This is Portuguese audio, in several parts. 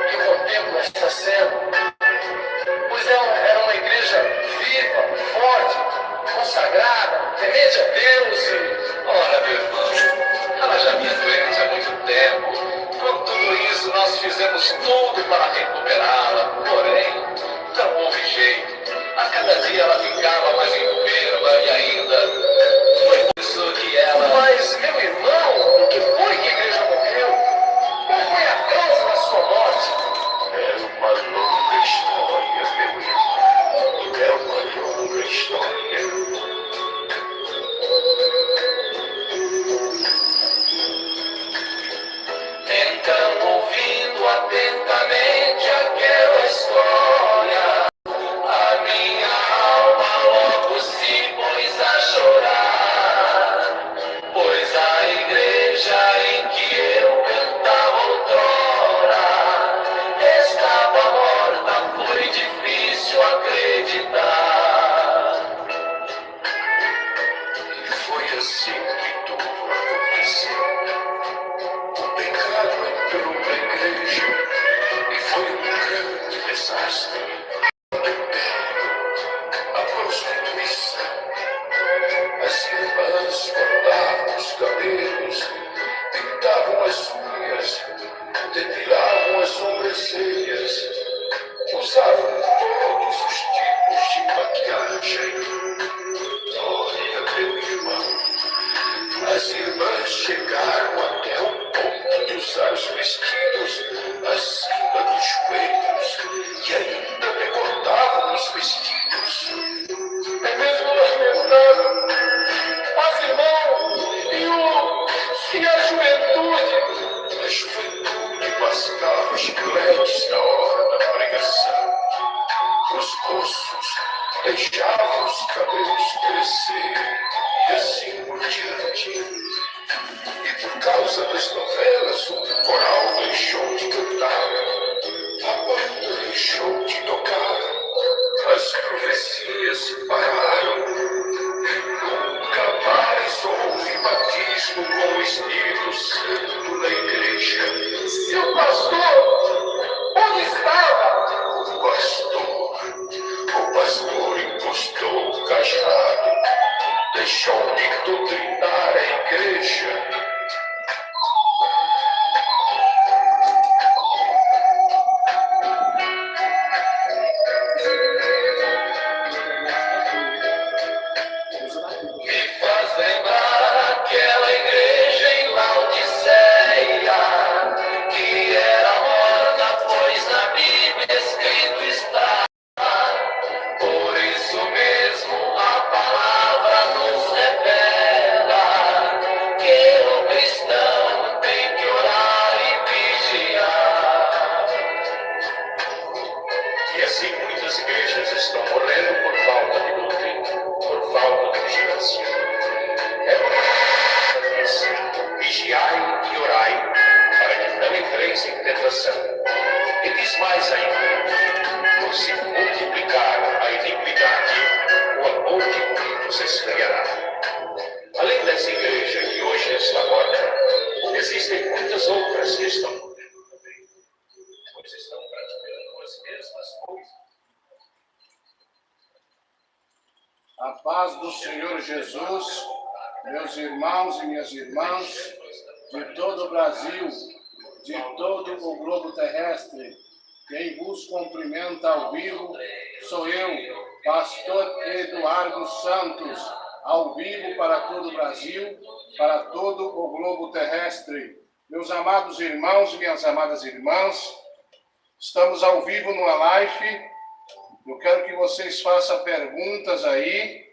que contempla esta cena, pois era uma igreja viva, forte, consagrada, temente a Deus e... Ora, meu irmão, ela já vinha doente há muito tempo. Com tudo isso, nós fizemos tudo para recuperá-la. Porém, não houve jeito. A cada dia ela ficava mais enferma e ainda foi por isso que ela... Mas, meu irmão, o que foi que a igreja morreu? Qual foi a causa da sua morte? É uma longa história, meu irmão. É uma longa história. Então, ouvindo atentamente aquela história, a minha alma logo se pôs a chorar, pois a igreja em que eu cantava outrora estava morta, foi difícil acreditar. E foi assim que tudo aconteceu. O pecado entrou na igreja e foi um grande desastre. O adultério, a prostituição. As irmãs cortavam os cabelos, pintavam as unhas, depilavam as sobrancelhas, usavam todos os tipos de maquiagem. Olha, meu irmão, as irmãs chegaram até o ponto de usar os vestidos acima dos joelhos e ainda recortavam os vestidos. É mesmo lamentável. Mas, irmão, e a juventude? A juventude mascava chicletes na hora da pregação. Os moços deixavam os cabelos crescer e assim por diante. E por causa das novelas, o coral deixou de cantar, a banda deixou de tocar, as profecias pararam. Nunca mais houve batismo com o Espírito Santo na igreja. E o pastor? Onde estava? O pastor encostou o cajado, deixou de doutrinar a igreja. Me faz lembrar aquela igreja em Laodiceia, que era morta, pois na Bíblia escrito está. Por isso mesmo a palavra nos revela que o cristão tem que orar e vigiar. E assim muitas igrejas estão morrendo por falta de doutrina, por falta de vigilância. É por isso, vigiai e orai, para que não entreis em tentação. E diz mais ainda, por se multiplicar a iniquidade, o amor de muitos esfriará. Além dessa igreja que hoje está morta, existem muitas outras que estão morrendo também, pois estão praticando as mesmas coisas. A paz do Senhor Jesus, meus irmãos e minhas irmãs, de todo o Brasil, de todo o globo terrestre, quem vos cumprimenta ao vivo sou eu, pastor Eduardo Santos, ao vivo para todo o Brasil, para todo o globo terrestre. Meus amados irmãos e minhas amadas irmãs, estamos ao vivo numa live. Eu quero que vocês façam perguntas aí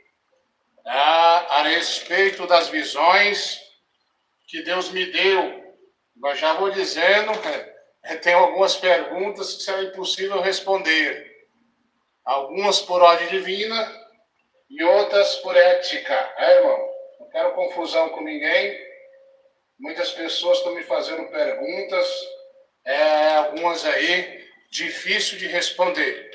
a respeito das visões que Deus me deu. Mas já vou dizendo, tem algumas perguntas que será impossível responder. Algumas por ordem divina e outras por ética. Irmão? Não quero confusão com ninguém. Muitas pessoas estão me fazendo perguntas, algumas aí difícil de responder.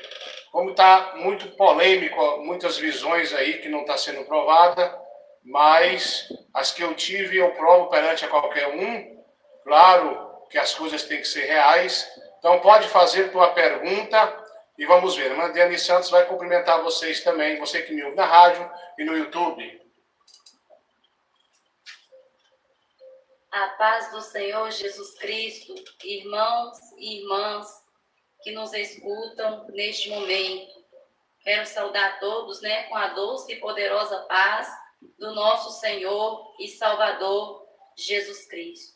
Como está muito polêmico, muitas visões aí que não está sendo provada, mas as que eu tive eu provo perante a qualquer um. Claro que as coisas têm que ser reais. Então pode fazer tua pergunta e vamos ver. A irmã Diane Santos vai cumprimentar vocês também, você que me ouve na rádio e no YouTube. A paz do Senhor Jesus Cristo, irmãos e irmãs que nos escutam neste momento. Quero saudar todos, com a doce e poderosa paz do nosso Senhor e Salvador Jesus Cristo.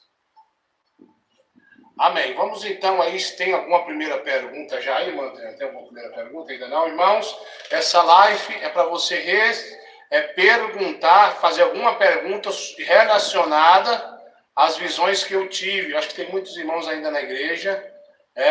Amém. Vamos então aí, se tem alguma primeira pergunta já aí, irmã? Tem alguma primeira pergunta ainda não, irmãos? Essa live é para você perguntar, fazer alguma pergunta relacionada às visões que eu tive. Eu acho que tem muitos irmãos ainda na igreja,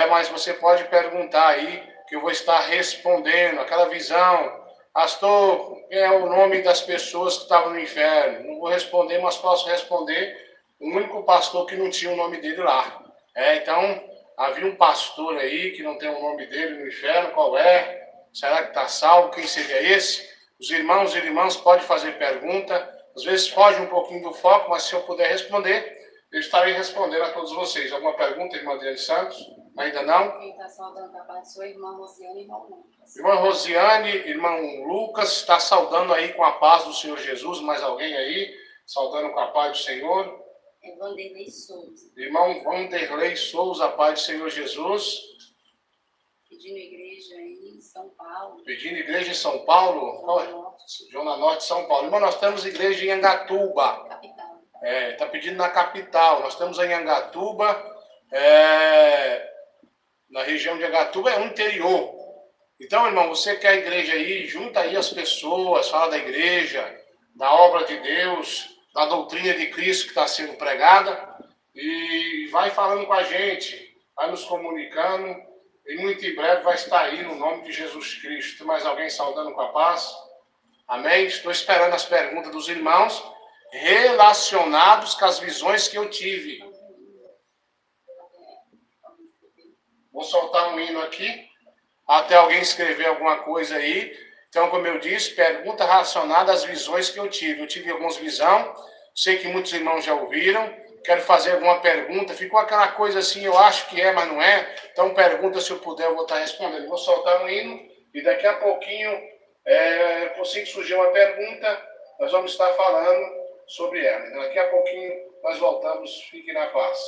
mas você pode perguntar aí, que eu vou estar respondendo. Aquela visão, pastor, quem é o nome das pessoas que estavam no inferno? Não vou responder, mas posso responder o único pastor que não tinha o nome dele lá. Então, havia um pastor aí que não tem o nome dele no inferno, qual é? Será que está salvo? Quem seria esse? Os irmãos e irmãs podem fazer pergunta, às vezes foge um pouquinho do foco, mas se eu puder responder, eu estarei respondendo a todos vocês. Alguma pergunta, irmã Adriane Santos? Ainda não? Quem está saudando a paz sua irmã Rosiane e irmão Lucas. Irmã Rosiane, irmão Lucas, está saudando aí com a paz do Senhor Jesus. Mais alguém aí? Saudando com a paz do Senhor? É Vanderlei Souza. Irmão Vanderlei Souza, a paz do Senhor Jesus. Pedindo igreja aí em São Paulo. Pedindo igreja em São Paulo? Zona Norte. Zona Norte, São Paulo. Irmão, nós temos igreja em Angatuba. Capital. Está pedindo na capital. Nós estamos em Angatuba, na região de Angatuba, é o interior. Então, irmão, você quer a igreja aí, junta aí as pessoas, fala da igreja, da obra de Deus, da doutrina de Cristo que está sendo pregada, e vai falando com a gente, vai nos comunicando, e muito em breve vai estar aí no nome de Jesus Cristo. Tem mais alguém saudando com a paz? Amém? Estou esperando as perguntas dos irmãos relacionados com as visões que eu tive. Vou soltar um hino aqui, até alguém escrever alguma coisa aí. Então, como eu disse, pergunta relacionada às visões que eu tive. Eu tive algumas visões, sei que muitos irmãos já ouviram. Quero fazer alguma pergunta. Ficou aquela coisa assim, eu acho que é, mas não é. Então, pergunta, se eu puder, eu vou estar respondendo. Vou soltar um hino e daqui a pouquinho, assim que surgir uma pergunta, nós vamos estar falando sobre ela. Então, daqui a pouquinho nós voltamos. Fique na paz.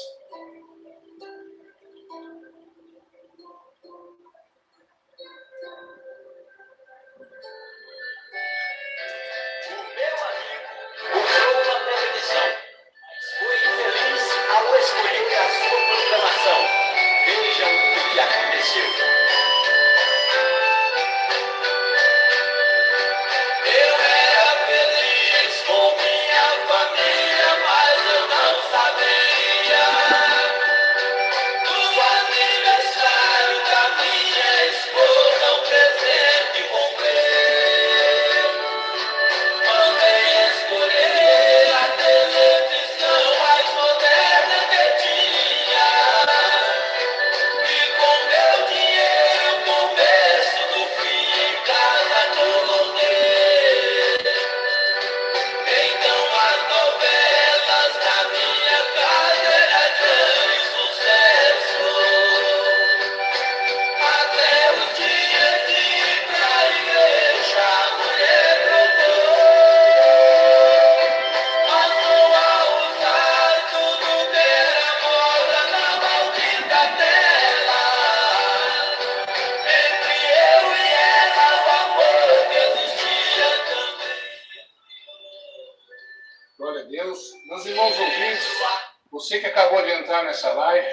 Você que acabou de entrar nessa live,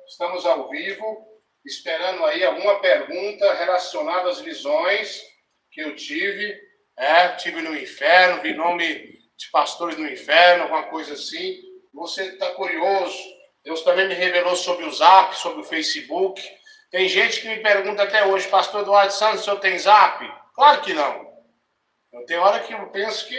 estamos ao vivo, esperando aí alguma pergunta relacionada às visões que eu tive. Tive no inferno, vi nome de pastores no inferno, alguma coisa assim. Você está curioso. Deus também me revelou sobre o Zap, sobre o Facebook. Tem gente que me pergunta até hoje, pastor Eduardo Santos, o senhor tem Zap? Claro que não. Eu tenho hora que eu penso que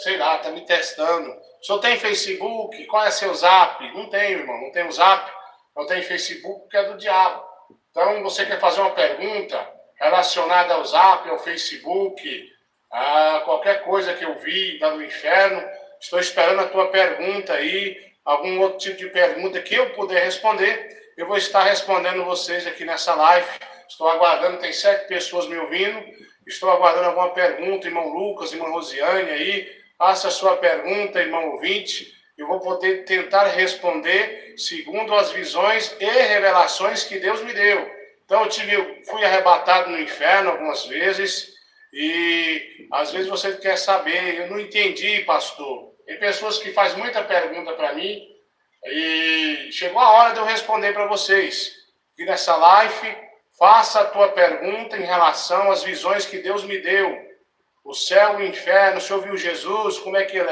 sei lá, está me testando. O senhor tem Facebook? Qual é seu Zap? Não tenho, irmão, não tenho Zap. Eu tenho Facebook porque é do diabo. Então, você quer fazer uma pergunta relacionada ao Zap, ao Facebook, a qualquer coisa que eu vi lá no inferno, estou esperando a tua pergunta aí. algum outro tipo de pergunta que eu puder responder, eu vou estar respondendo vocês aqui nessa live. Estou aguardando, tem 7 pessoas me ouvindo. Estou aguardando alguma pergunta, irmão Lucas, irmã Rosiane aí. Faça a sua pergunta, irmão ouvinte. Eu vou poder tentar responder segundo as visões e revelações que Deus me deu. Então eu fui arrebatado no inferno algumas vezes e às vezes você quer saber, eu não entendi, pastor. Tem pessoas que fazem muita pergunta para mim e chegou a hora de eu responder para vocês. E nessa live, faça a tua pergunta em relação às visões que Deus me deu. O céu e o inferno, o senhor viu Jesus, como é que ele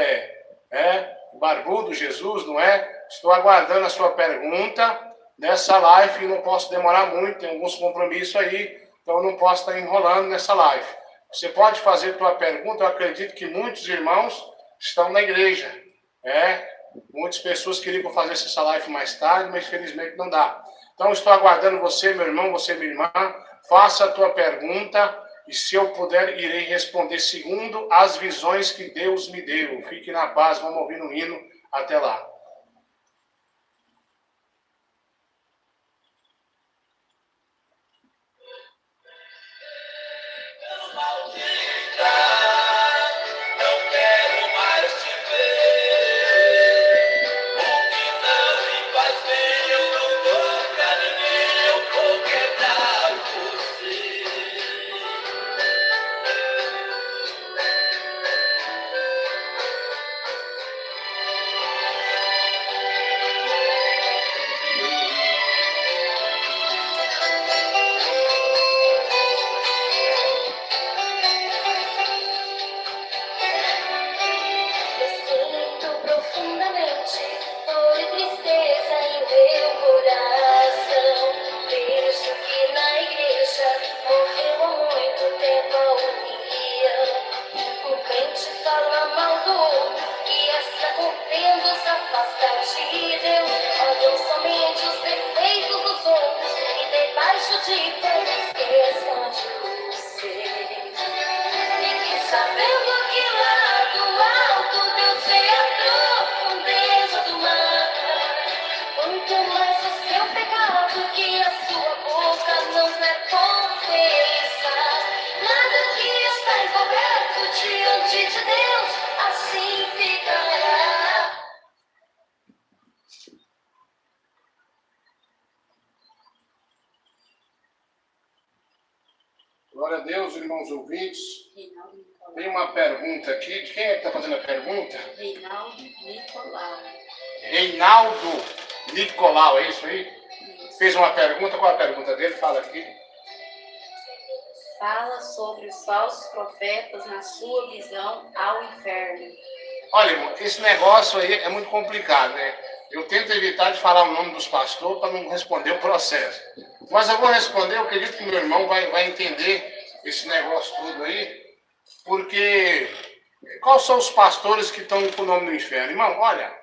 é? O barbudo Jesus, não é? Estou aguardando a sua pergunta nessa live e não posso demorar muito, tem alguns compromissos aí, então eu não posso estar enrolando nessa live. Você pode fazer a tua pergunta, eu acredito que muitos irmãos estão na igreja, muitas pessoas queriam fazer essa live mais tarde, mas infelizmente não dá. Então estou aguardando você, meu irmão, você, minha irmã, faça a tua pergunta e se eu puder, irei responder segundo as visões que Deus me deu. Fique na paz, vamos ouvir no hino, até lá. Glória a Deus, irmãos ouvintes. Tem uma pergunta aqui. De quem é que está fazendo a pergunta? Reinaldo Nicolau. Reinaldo Nicolau, é isso aí? Isso. Fez uma pergunta. Qual é a pergunta dele? Fala aqui. Fala sobre os falsos profetas na sua visão ao inferno. Olha, irmão, esse negócio aí é muito complicado, né? Eu tento evitar de falar o nome dos pastores para não responder o processo. Mas eu vou responder, eu acredito que meu irmão vai entender esse negócio tudo aí. Porque, quais são os pastores que estão com o nome no inferno? Irmão, olha,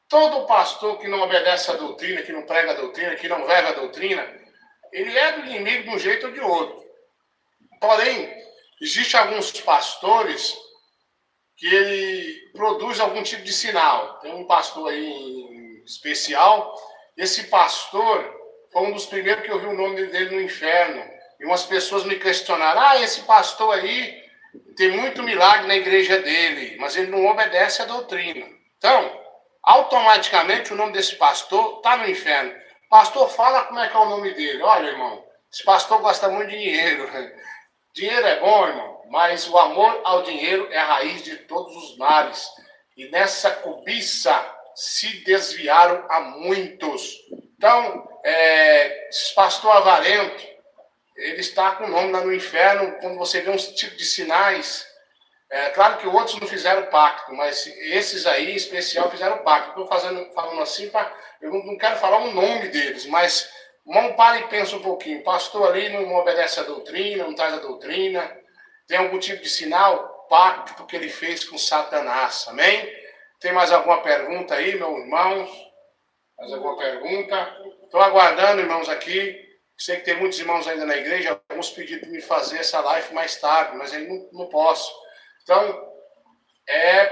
todo pastor que não obedece a doutrina, que não prega a doutrina, que não vive a doutrina, ele é do inimigo de um jeito ou de outro. Porém, existem alguns pastores que ele produz algum tipo de sinal. Tem um pastor aí em especial. Esse pastor foi um dos primeiros que eu vi o nome dele no inferno. E umas pessoas me questionaram, esse pastor aí tem muito milagre na igreja dele, mas ele não obedece à doutrina. Então, automaticamente o nome desse pastor está no inferno. Pastor, fala como é que é o nome dele. Olha, irmão, esse pastor gosta muito de dinheiro. Dinheiro é bom, irmão, mas o amor ao dinheiro é a raiz de todos os males. E nessa cobiça se desviaram a muitos. Então, esse pastor avarento, ele está com o nome lá no inferno. Quando você vê uns tipos de sinais, claro que outros não fizeram pacto, mas esses aí, em especial, fizeram pacto. Estou falando assim, eu não quero falar o nome deles, mas irmão, para e pensa um pouquinho. O pastor ali não obedece a doutrina, não traz a doutrina, tem algum tipo de sinal, pacto que ele fez com Satanás, amém? Tem mais alguma pergunta aí, meus irmãos? Mais alguma pergunta? Estou aguardando, irmãos, aqui. Sei que tem muitos irmãos ainda na igreja, alguns pediram para me fazer essa live mais tarde, mas aí não posso. Então,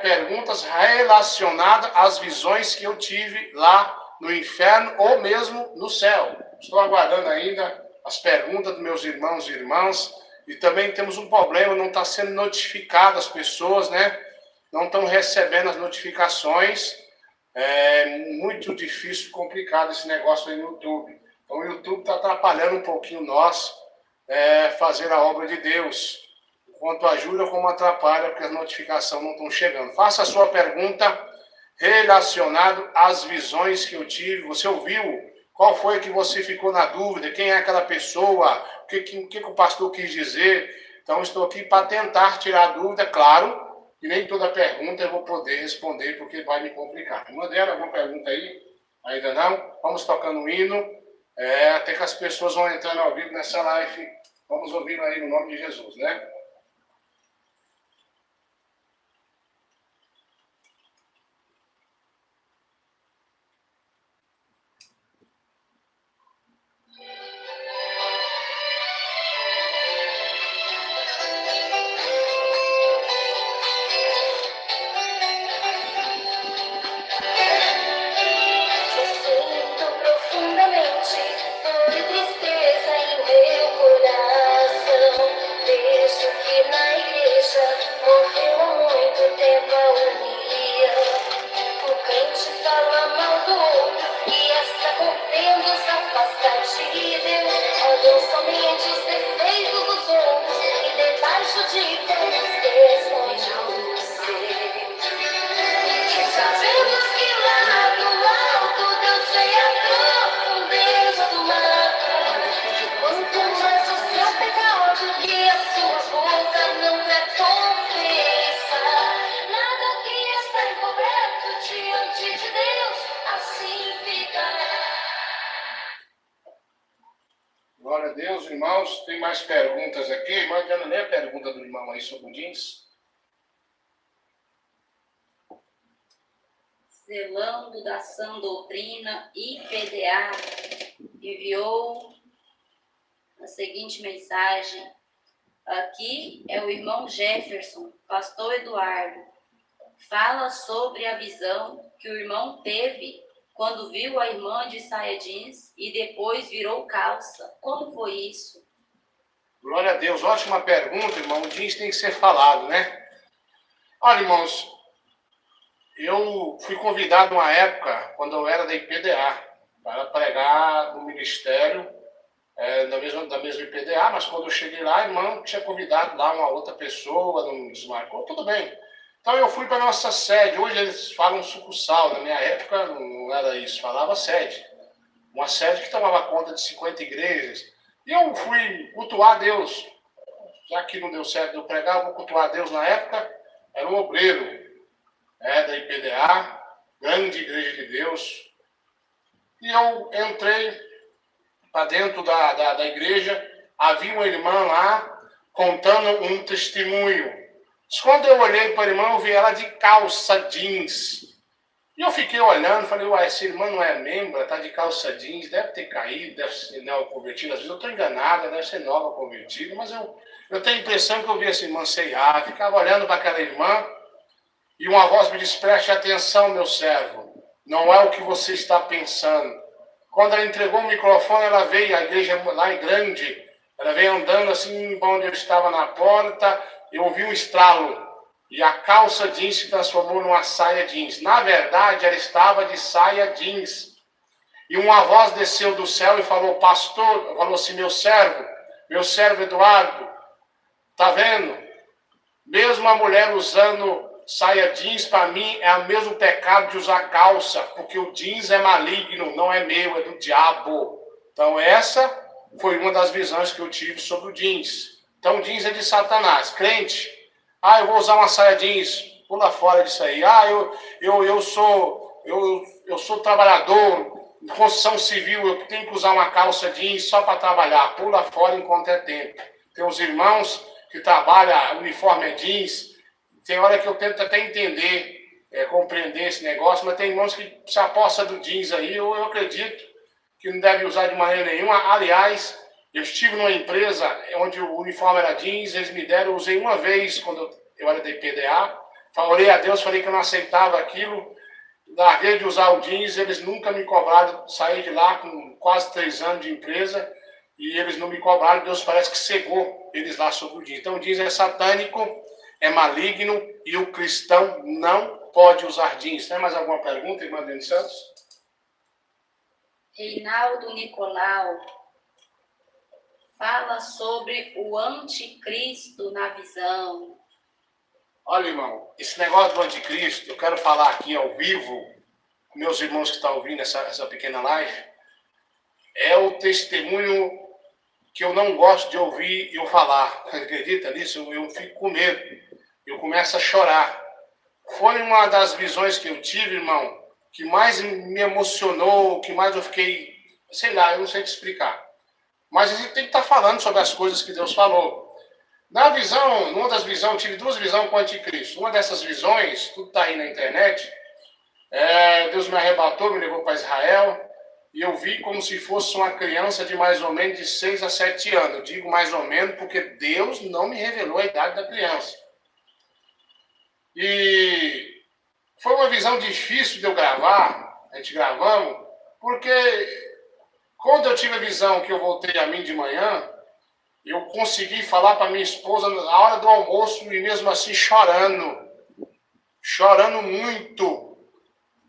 perguntas relacionadas às visões que eu tive lá no inferno ou mesmo no céu. Estou aguardando ainda as perguntas dos meus irmãos e irmãs. E também temos um problema, não está sendo notificado as pessoas, né? Não estão recebendo as notificações. É muito difícil, complicado esse negócio aí no YouTube. Então o YouTube está atrapalhando um pouquinho nós fazer a obra de Deus. Quanto ajuda, como atrapalha, porque as notificações não estão chegando. Faça a sua pergunta relacionada às visões que eu tive. Você ouviu? Qual foi que você ficou na dúvida? Quem é aquela pessoa? O que o pastor quis dizer? Então, estou aqui para tentar tirar a dúvida, claro, e nem toda pergunta eu vou poder responder, porque vai me complicar. Mandaram alguma pergunta aí? Ainda não? Vamos tocando um hino, até que as pessoas vão entrando ao vivo nessa live. Vamos ouvir aí no nome de Jesus, né? Glória a Deus, irmãos. Tem mais perguntas aqui. Manda nem a pergunta do irmão aí sobre o jeans. Zelando da Sã Doutrina IPDA enviou a seguinte mensagem. Aqui é o irmão Jefferson, pastor Eduardo. Fala sobre a visão que o irmão teve quando viu a irmã de saia jeans e depois virou calça. Como foi isso? Glória a Deus. Ótima pergunta, irmão. O jeans tem que ser falado, né? Olha, irmãos, eu fui convidado uma época, quando eu era da IPDA, para pregar no ministério da mesma IPDA, mas quando eu cheguei lá, irmão, tinha convidado lá uma outra pessoa, não desmarcou, tudo bem. Então eu fui para a nossa sede. Hoje eles falam sucursal. Na minha época não era isso, falava sede. Uma sede que tomava conta de 50 igrejas. E eu fui cultuar a Deus. Já que não deu certo de eu pregar, eu vou cultuar a Deus. Na época era um obreiro da IPDA, grande igreja de Deus. E eu entrei para dentro da igreja. Havia uma irmã lá contando um testemunho. Quando eu olhei para a irmã, eu vi ela de calça jeans. E eu fiquei olhando, falei, uai, essa irmã não é membro, está de calça jeans, deve ter caído, deve ser nova convertida. Às vezes eu estou enganada, deve ser nova convertida, mas eu tenho a impressão que eu vi essa irmã ceiar, ficava olhando para aquela irmã, e uma voz me disse, preste atenção, meu servo, não é o que você está pensando. Quando ela entregou o microfone, ela veio, a igreja lá é grande, ela veio andando assim, onde eu estava na porta, eu ouvi um estralo, e a calça jeans se transformou numa saia jeans. Na verdade, ela estava de saia jeans. E uma voz desceu do céu e falou, pastor, falou assim, meu servo Eduardo, tá vendo? Mesmo a mulher usando saia jeans, para mim, é o mesmo pecado de usar calça, porque o jeans é maligno, não é meu, é do diabo. Então essa foi uma das visões que eu tive sobre o jeans. Então, jeans é de Satanás. Crente, eu vou usar uma saia jeans, pula fora disso aí. Eu sou trabalhador, de construção civil, eu tenho que usar uma calça jeans só para trabalhar. Pula fora enquanto é tempo. Tem uns irmãos que trabalham, uniforme é jeans. Tem hora que eu tento até entender, compreender esse negócio, mas tem irmãos que se apossam do jeans aí, eu acredito que não deve usar de maneira nenhuma. Aliás, eu estive numa empresa onde o uniforme era jeans, eles me deram, eu usei uma vez quando eu era da IPDA, Orei a Deus, falei que eu não aceitava aquilo. Larguei de usar o jeans, eles nunca me cobraram. Saí de lá com quase 3 anos de empresa e eles não me cobraram. Deus parece que cegou eles lá sobre o jeans. Então o jeans é satânico, é maligno e o cristão não pode usar jeans. Tem mais alguma pergunta, irmã Dani Santos? Reinaldo Nicolau fala sobre o anticristo na visão. Olha, irmão, esse negócio do anticristo, eu quero falar aqui ao vivo, com meus irmãos que estão ouvindo essa pequena live, é o testemunho que eu não gosto de ouvir eu falar. Acredita nisso? Eu fico com medo. Eu começo a chorar. Foi uma das visões que eu tive, irmão, que mais me emocionou, que mais eu fiquei, sei lá, eu não sei te explicar. Mas a gente tem que estar falando sobre as coisas que Deus falou. Na visão, numa das visões, eu tive 2 visões com o anticristo. Uma dessas visões, tudo está aí na internet, Deus me arrebatou, me levou para Israel, e eu vi como se fosse uma criança de mais ou menos de 6 a 7 anos. Eu digo mais ou menos porque Deus não me revelou a idade da criança. E foi uma visão difícil de eu gravar, a gente gravamos, porque quando eu tive a visão que eu voltei a mim de manhã, eu consegui falar para minha esposa na hora do almoço e mesmo assim chorando muito.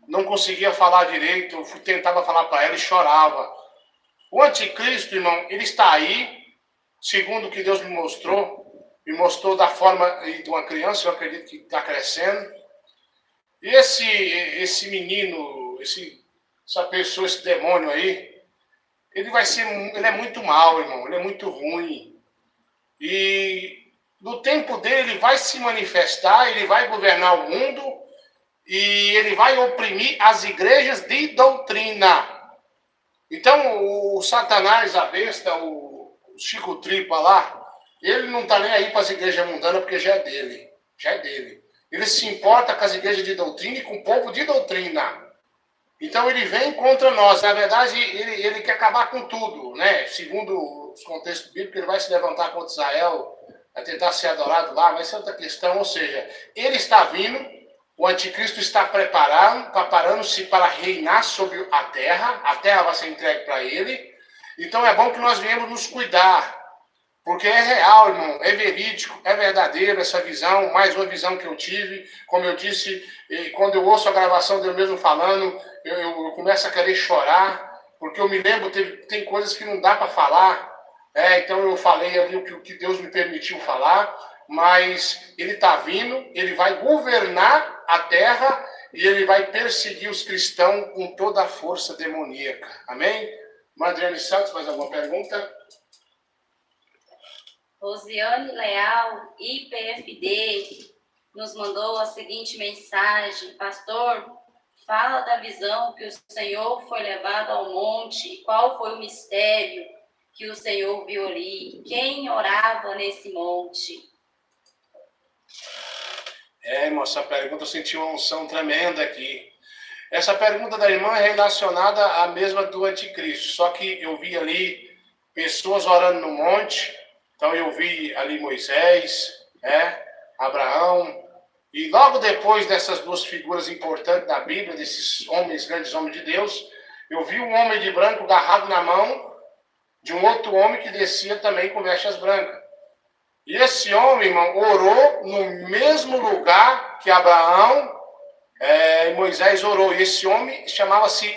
Não conseguia falar direito, eu tentava falar para ela e chorava. O anticristo, irmão, ele está aí, segundo o que Deus me mostrou da forma de uma criança, eu acredito que está crescendo. E esse menino, essa pessoa, esse demônio aí, ele é muito mau, irmão, ele é muito ruim. E no tempo dele, ele vai se manifestar, ele vai governar o mundo e ele vai oprimir as igrejas de doutrina. Então, o Satanás, a besta, o Chico Tripa lá, ele não está nem aí para as igrejas mundanas porque já é dele. Ele se importa com as igrejas de doutrina e com o povo de doutrina. Então ele vem contra nós. Na verdade, ele quer acabar com tudo, né? Segundo os contextos bíblicos, ele vai se levantar contra Israel, vai tentar ser adorado lá, mas isso é outra questão. Ou seja, ele está vindo, o anticristo está preparando-se para reinar sobre a terra vai ser entregue para ele. Então é bom que nós venhamos nos cuidar, porque é real, irmão, é verídico, é verdadeiro essa visão, mais uma visão que eu tive. Como eu disse, quando eu ouço a gravação dele mesmo falando, eu começo a querer chorar, porque eu me lembro, tem coisas que não dá para falar, então eu falei ali o que Deus me permitiu falar, mas ele está vindo, ele vai governar a terra e ele vai perseguir os cristãos com toda a força demoníaca. Amém? Madriane Santos, mais alguma pergunta? Rosiane Leal, IPFD, nos mandou a seguinte mensagem: Pastor, fala da visão que o Senhor foi levado ao monte. Qual foi o mistério que o Senhor viu ali? Quem orava nesse monte? Irmão, essa pergunta eu senti uma unção tremenda aqui. Essa pergunta da irmã é relacionada à mesma do anticristo, só que eu vi ali pessoas orando no monte. Então eu vi ali Moisés, Abraão, e logo depois dessas 2 figuras importantes da Bíblia, desses homens, grandes homens de Deus, eu vi um homem de branco agarrado na mão de um outro homem que descia também com vestes brancas. E esse homem, irmão, orou no mesmo lugar que Abraão e Moisés orou. E esse homem chamava-se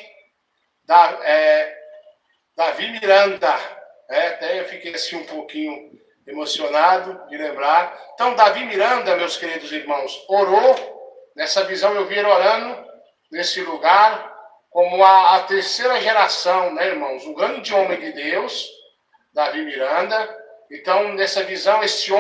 Davi Miranda. Até eu fiquei assim um pouquinho emocionado de lembrar. Então, Davi Miranda, meus queridos irmãos, orou. Nessa visão eu vi ele orando nesse lugar, como a terceira geração, né, irmãos? Um grande homem de Deus, Davi Miranda. Então, nessa visão, esse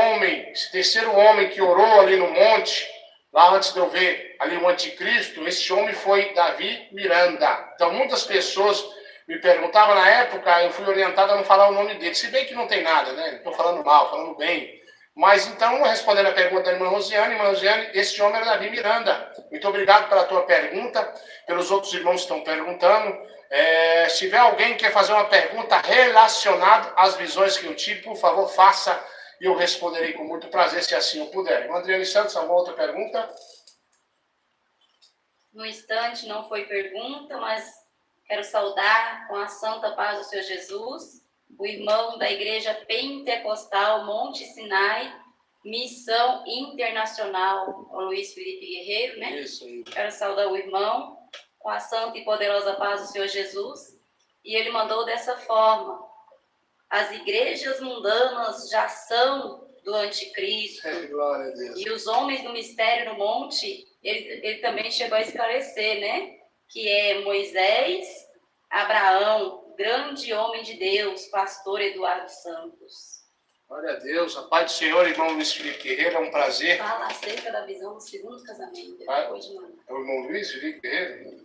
terceiro homem que orou ali no monte, lá antes de eu ver ali o anticristo, esse homem foi Davi Miranda. Então, muitas pessoas me perguntavam na época, eu fui orientado a não falar o nome dele. Se bem que não tem nada, né? Não estou falando mal, falando bem. Mas, então, respondendo a pergunta da irmã Rosiane, esse homem era Davi Miranda. Muito obrigado pela tua pergunta, pelos outros irmãos que estão perguntando. Se tiver alguém que quer fazer uma pergunta relacionada às visões que eu tive, por favor, faça e eu responderei com muito prazer, se assim eu puder. Irmã Adriane Santos, alguma outra pergunta? No instante não foi pergunta, mas quero saudar com a santa paz do Senhor Jesus, o irmão da Igreja Pentecostal Monte Sinai, Missão Internacional, o Luiz Felipe Guerreiro, né? Isso aí. Quero saudar o irmão com a santa e poderosa paz do Senhor Jesus. E ele mandou dessa forma: as igrejas mundanas já são do anticristo. Glória a Deus. E os homens do mistério no monte, ele também chegou a esclarecer, né? Que é Moisés, Abraão, grande homem de Deus, pastor Eduardo Santos. Glória a Deus. A paz do Senhor, irmão Luiz Felipe Guerreiro, é um prazer. Fala acerca da visão do segundo casamento, depois de manhã. É o irmão Luiz Felipe Guerreiro?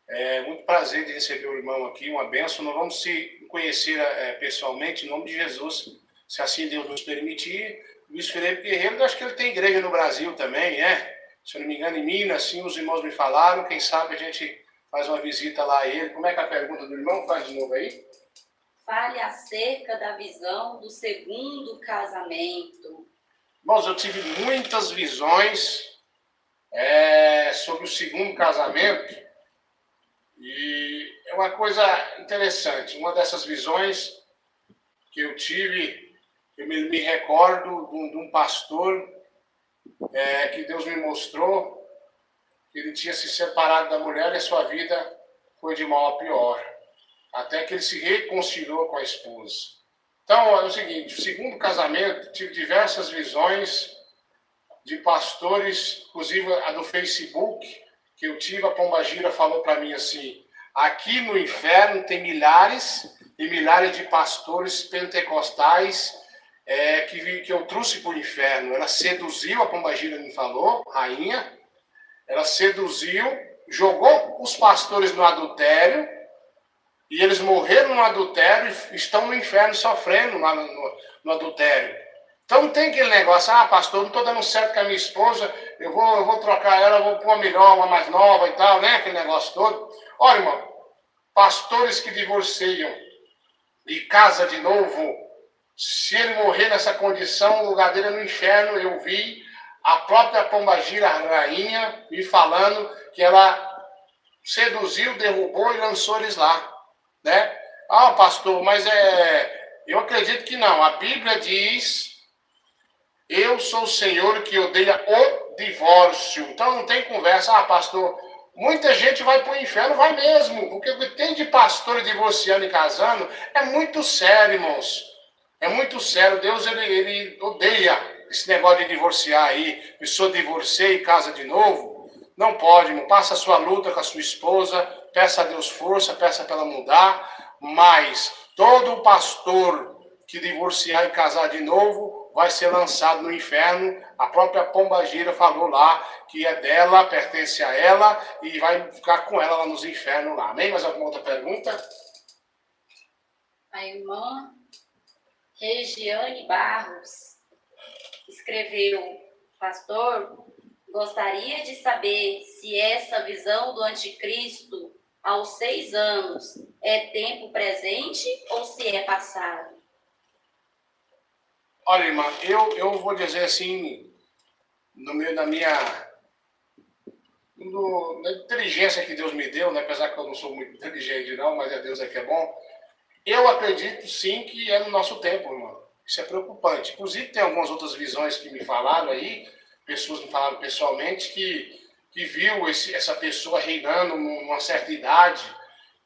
É muito prazer de receber o irmão aqui, uma bênção. Nós vamos se conhecer pessoalmente, em nome de Jesus, se assim Deus nos permitir. Luiz Felipe Guerreiro, eu acho que ele tem igreja no Brasil também, se eu não me engano, em Minas, assim os irmãos me falaram. Quem sabe a gente faz uma visita lá a ele. Como é que é a pergunta do irmão? Faz de novo aí. Fale acerca da visão do segundo casamento. Irmãos, eu tive muitas visões sobre o segundo casamento. E é uma coisa interessante. Uma dessas visões que eu tive, eu me recordo de um pastor que Deus me mostrou que ele tinha se separado da mulher e a sua vida foi de mal a pior, até que ele se reconciliou com a esposa. Então, é o seguinte, o segundo casamento, tive diversas visões de pastores, inclusive a do Facebook, que eu tive, a Pombagira falou para mim assim: aqui no inferno tem milhares e milhares de pastores pentecostais que eu trouxe para o inferno. Ela seduziu, a Pombagira me falou, rainha, ela seduziu, jogou os pastores no adultério, e eles morreram no adultério e estão no inferno sofrendo lá no adultério. Então não tem aquele negócio: pastor, não estou dando certo com a minha esposa, eu vou trocar ela, vou pôr uma melhor, uma mais nova e tal, né? Aquele negócio todo. Olha, irmão, pastores que divorciam e casa de novo, se ele morrer nessa condição, o lugar dele é no inferno. Eu vi a própria Pombagira, a rainha, me falando que ela seduziu, derrubou e lançou eles lá, né? Pastor, mas eu acredito que não. A Bíblia diz: eu sou o Senhor que odeia o divórcio. Então não tem conversa. pastor, muita gente vai para o inferno, vai mesmo, porque o que tem de pastor divorciando e casando é muito sério, irmãos. É muito sério. Deus, ele odeia esse negócio de divorciar aí. Pessoa divorcia e casa de novo. Não pode, irmão. Passa a sua luta com a sua esposa, peça a Deus força, peça para ela mudar. Mas todo pastor que divorciar e casar de novo vai ser lançado no inferno. A própria Pombagira falou lá que é dela, pertence a ela e vai ficar com ela lá nos infernos lá. Amém? Mais alguma outra pergunta? A irmã Regiane Barros escreveu: pastor, gostaria de saber se essa visão do anticristo aos 6 anos é tempo presente ou se é passado? Olha, irmã, eu vou dizer assim, no meio da inteligência que Deus me deu, né? Apesar que eu não sou muito inteligente não, mas Deus é que é bom. Eu acredito sim que é no nosso tempo, irmão. Isso é preocupante. Inclusive tem algumas outras visões que me falaram aí, pessoas me falaram pessoalmente que viu essa pessoa reinando numa certa idade.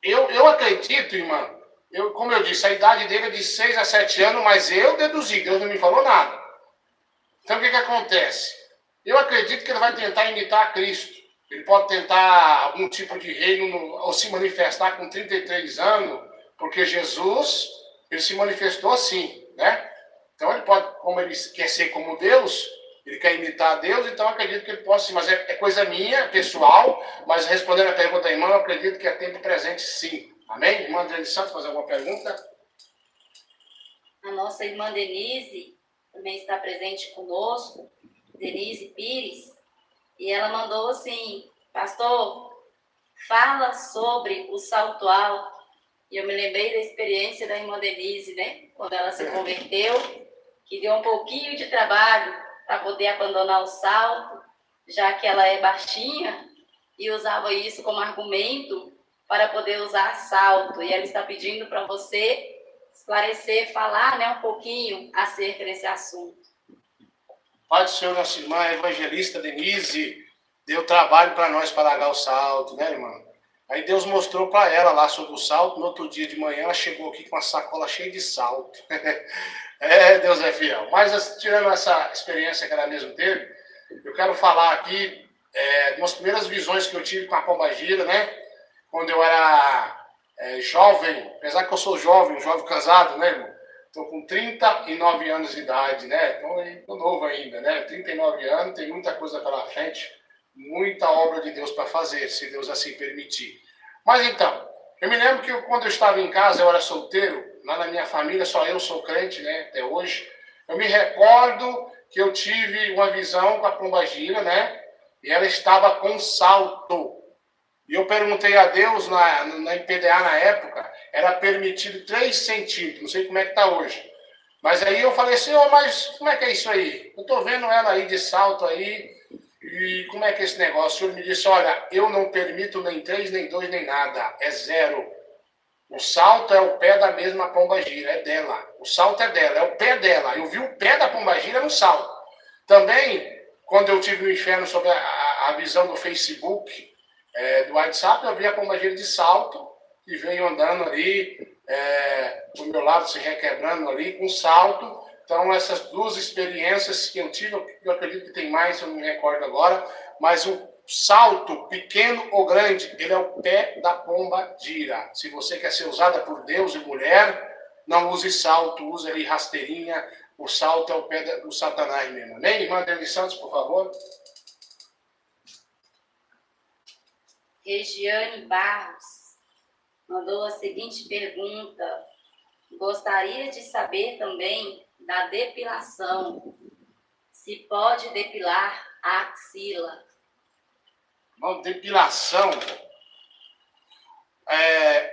Eu acredito, irmã, como eu disse, a idade dele é de 6 a 7 anos, mas eu deduzi, Deus não me falou nada. Então o que acontece? Eu acredito que ele vai tentar imitar Cristo. Ele pode tentar algum tipo de reino ou se manifestar com 33 anos, porque Jesus, ele se manifestou assim, né? Então ele pode, como ele quer ser como Deus, ele quer imitar Deus, então eu acredito que ele possa sim, mas é coisa minha, pessoal, mas respondendo a pergunta da irmã, eu acredito que é tempo presente sim. Amém? Irmã Adriane Santos, fazer alguma pergunta? A nossa irmã Denise também está presente conosco, Denise Pires, e ela mandou assim: pastor, fala sobre o salto alto. E eu me lembrei da experiência da irmã Denise, né? Quando ela se converteu, que deu um pouquinho de trabalho para poder abandonar o salto, já que ela é baixinha. e usava isso como argumento para poder usar salto. E ela está pedindo para você esclarecer, falar, né, um pouquinho acerca desse assunto. Pai do Senhor, nossa irmã, a evangelista Denise, deu trabalho para nós para largar o salto, né, irmã? Aí Deus mostrou para ela lá sobre o salto. No outro dia de manhã, ela chegou aqui com uma sacola cheia de salto. Deus é fiel. Mas, tirando essa experiência que ela mesmo teve, eu quero falar aqui de umas primeiras visões que eu tive com a pombagira, né? Quando eu era jovem, apesar que eu sou jovem, um jovem casado, né, irmão? Estou com 39 anos de idade, né? Então, estou novo ainda, né? 39 anos, tem muita coisa pela frente, muita obra de Deus para fazer, se Deus assim permitir. Mas então, eu me lembro que quando eu estava em casa, eu era solteiro, lá na minha família, só eu sou crente, né? Até hoje. Eu me recordo que eu tive uma visão com a pombagira, né? E ela estava com salto. E eu perguntei a Deus, na IPDA na época, era permitido 3 centímetros, não sei como é que está hoje. Mas aí eu falei, Senhor, mas como é que é isso aí? Eu estou vendo ela aí de salto aí, e como é que é esse negócio? O Senhor me disse, olha, eu não permito nem 3, nem 2, nem nada, é 0. O salto é o pé da mesma pombagira, é dela. O salto é dela, é o pé dela. Eu vi o pé da pombagira no salto. Também, quando eu tive no inferno sobre a visão do Facebook, do WhatsApp, eu vi a pombagira de salto e veio andando ali, do meu lado se requebrando ali, com salto. Então, essas 2 experiências que eu tive, eu acredito que tem mais, eu não me recordo agora, mas o salto, pequeno ou grande, ele é o pé da pombagira. Se você quer ser usada por Deus e mulher, não use salto, use ali rasteirinha. O salto é o pé do Satanás mesmo. Amém? Irmã Deli Santos, por favor. Regiane Barros mandou a seguinte pergunta. Gostaria de saber também da depilação. Se pode depilar a axila. Bom, depilação.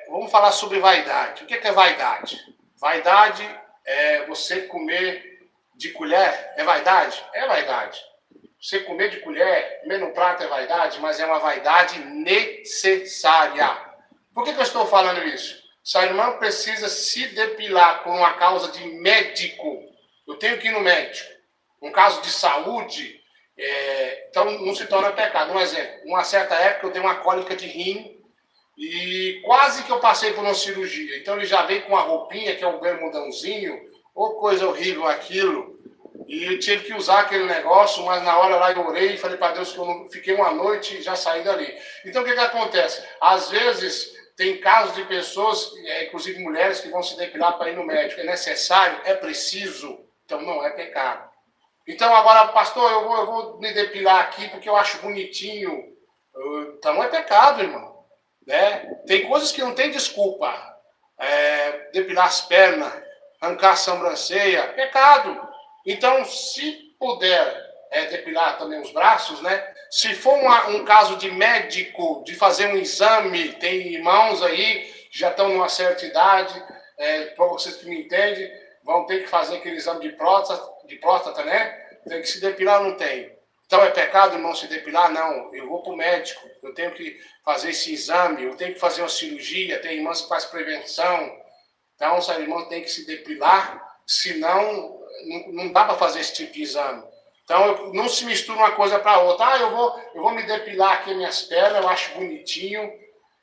Vamos falar sobre vaidade. O que é vaidade? Vaidade é você comer de colher. É vaidade? É vaidade. Você comer de colher, comer no prato é vaidade, mas é uma vaidade necessária. Por que eu estou falando isso? Se a irmã precisa se depilar por uma causa de médico, eu tenho que ir no médico. Um caso de saúde, então não se torna pecado. Um exemplo, uma certa época eu dei uma cólica de rim e quase que eu passei por uma cirurgia. Então ele já veio com uma roupinha, que é um bermudãozinho, ou coisa horrível aquilo. E eu tive que usar aquele negócio, mas na hora lá eu orei e falei para Deus que eu não fiquei uma noite e já saí dali. Então o que acontece? Às vezes tem casos de pessoas, inclusive mulheres, que vão se depilar para ir no médico. É necessário? É preciso? Então não é pecado. Então agora, pastor, eu vou me depilar aqui porque eu acho bonitinho. Então não é pecado, irmão. Né? Tem coisas que não tem desculpa. Depilar as pernas, arrancar a sobrancelha, pecado. Então, se puder depilar também os braços, né? Se for um caso de médico, de fazer um exame, tem irmãos aí, já estão numa certa idade, para vocês que me entendem, vão ter que fazer aquele exame de próstata, né? Tem que se depilar, não tem. Então é pecado, irmão, se depilar? Não. Eu vou para o médico, eu tenho que fazer esse exame, eu tenho que fazer uma cirurgia, tem irmãs que fazem prevenção. Então, essa irmã tem que se depilar, senão não dá para fazer esse tipo de exame. Então, não se mistura uma coisa para outra. Eu vou me depilar aqui minhas pernas, eu acho bonitinho,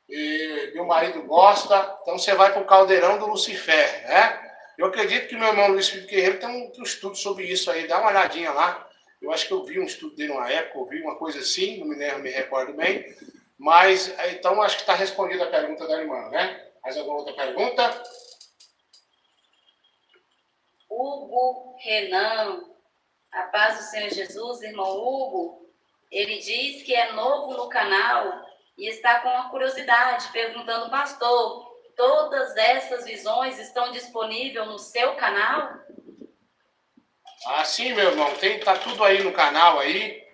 e meu marido gosta, então você vai para o caldeirão do Lucifer, né? Eu acredito que meu irmão Luiz Felipe Guerreiro tem um estudo sobre isso aí, dá uma olhadinha lá. Eu acho que eu vi um estudo dele uma época, ouvi uma coisa assim, não me recordo bem, mas então acho que está respondida a pergunta da irmã, né? Mais alguma outra pergunta? Hugo Renan, a paz do Senhor Jesus, irmão Hugo, ele diz que é novo no canal e está com uma curiosidade, perguntando, pastor, todas essas visões estão disponíveis no seu canal? Ah, sim, meu irmão, tá tudo aí no canal aí,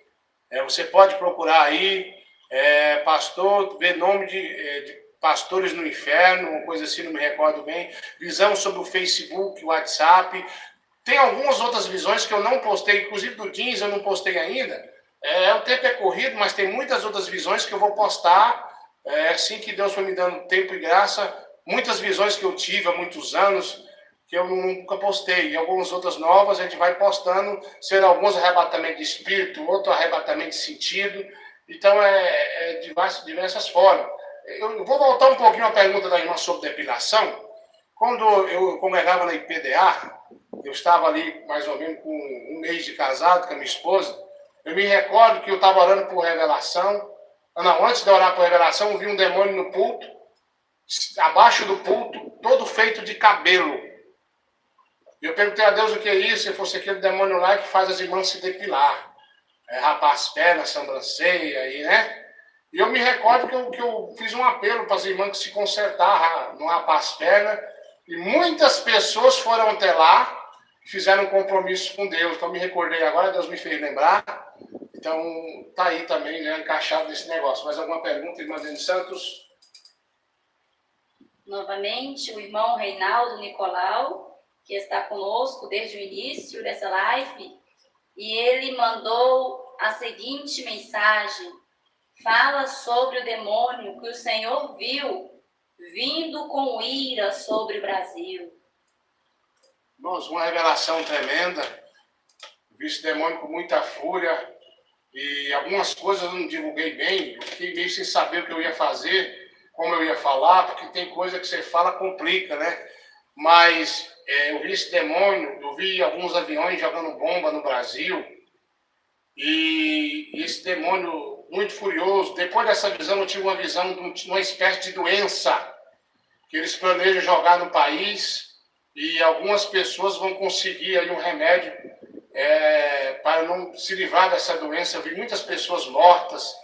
você pode procurar aí, pastor, ver nome de Pastores no Inferno, uma coisa assim, não me recordo bem. Visão sobre o Facebook, o WhatsApp. Tem algumas outras visões que eu não postei, inclusive do jeans eu não postei ainda. O tempo é corrido, mas tem muitas outras visões que eu vou postar, assim que Deus foi me dando tempo e graça. Muitas visões que eu tive há muitos anos, que eu nunca postei. E algumas outras novas a gente vai postando, sendo alguns arrebatamentos de espírito, outro arrebatamento de sentido. Então, de diversas formas. Eu vou voltar um pouquinho à pergunta da irmã sobre depilação. Quando eu congregava na IPDA, eu estava ali mais ou menos com um mês de casado com a minha esposa. Eu me recordo que eu estava orando por revelação. Não, antes de orar por revelação, eu vi um demônio no pulto, abaixo do pulto, todo feito de cabelo. E eu perguntei a Deus o que é isso, se fosse aquele demônio lá que faz as irmãs se depilar. Rapar as pernas, sobrancelha, aí, né? E eu me recordo que eu fiz um apelo para as irmãs que se consertar, não rapar as pernas. E muitas pessoas foram até lá, fizeram um compromisso com Deus. Então, eu me recordei agora, Deus me fez lembrar. Então, tá aí também, né, encaixado nesse negócio. Mais alguma pergunta, irmã Dene Santos? Novamente, o irmão Reinaldo Nicolau, que está conosco desde o início dessa live, e ele mandou a seguinte mensagem: fala sobre o demônio que o Senhor viu vindo com ira sobre o Brasil. Irmãos, uma revelação tremenda. Vi esse demônio com muita fúria. E algumas coisas eu não divulguei bem. Eu fiquei meio sem saber o que eu ia fazer, como eu ia falar, porque tem coisa que você fala complica, né? Mas eu vi esse demônio, eu vi alguns aviões jogando bomba no Brasil. E esse demônio muito furioso. Depois dessa visão, eu tive uma visão de uma espécie de doença que eles planejam jogar no país, e algumas pessoas vão conseguir aí um remédio para não se livrar dessa doença. Eu vi muitas pessoas mortas,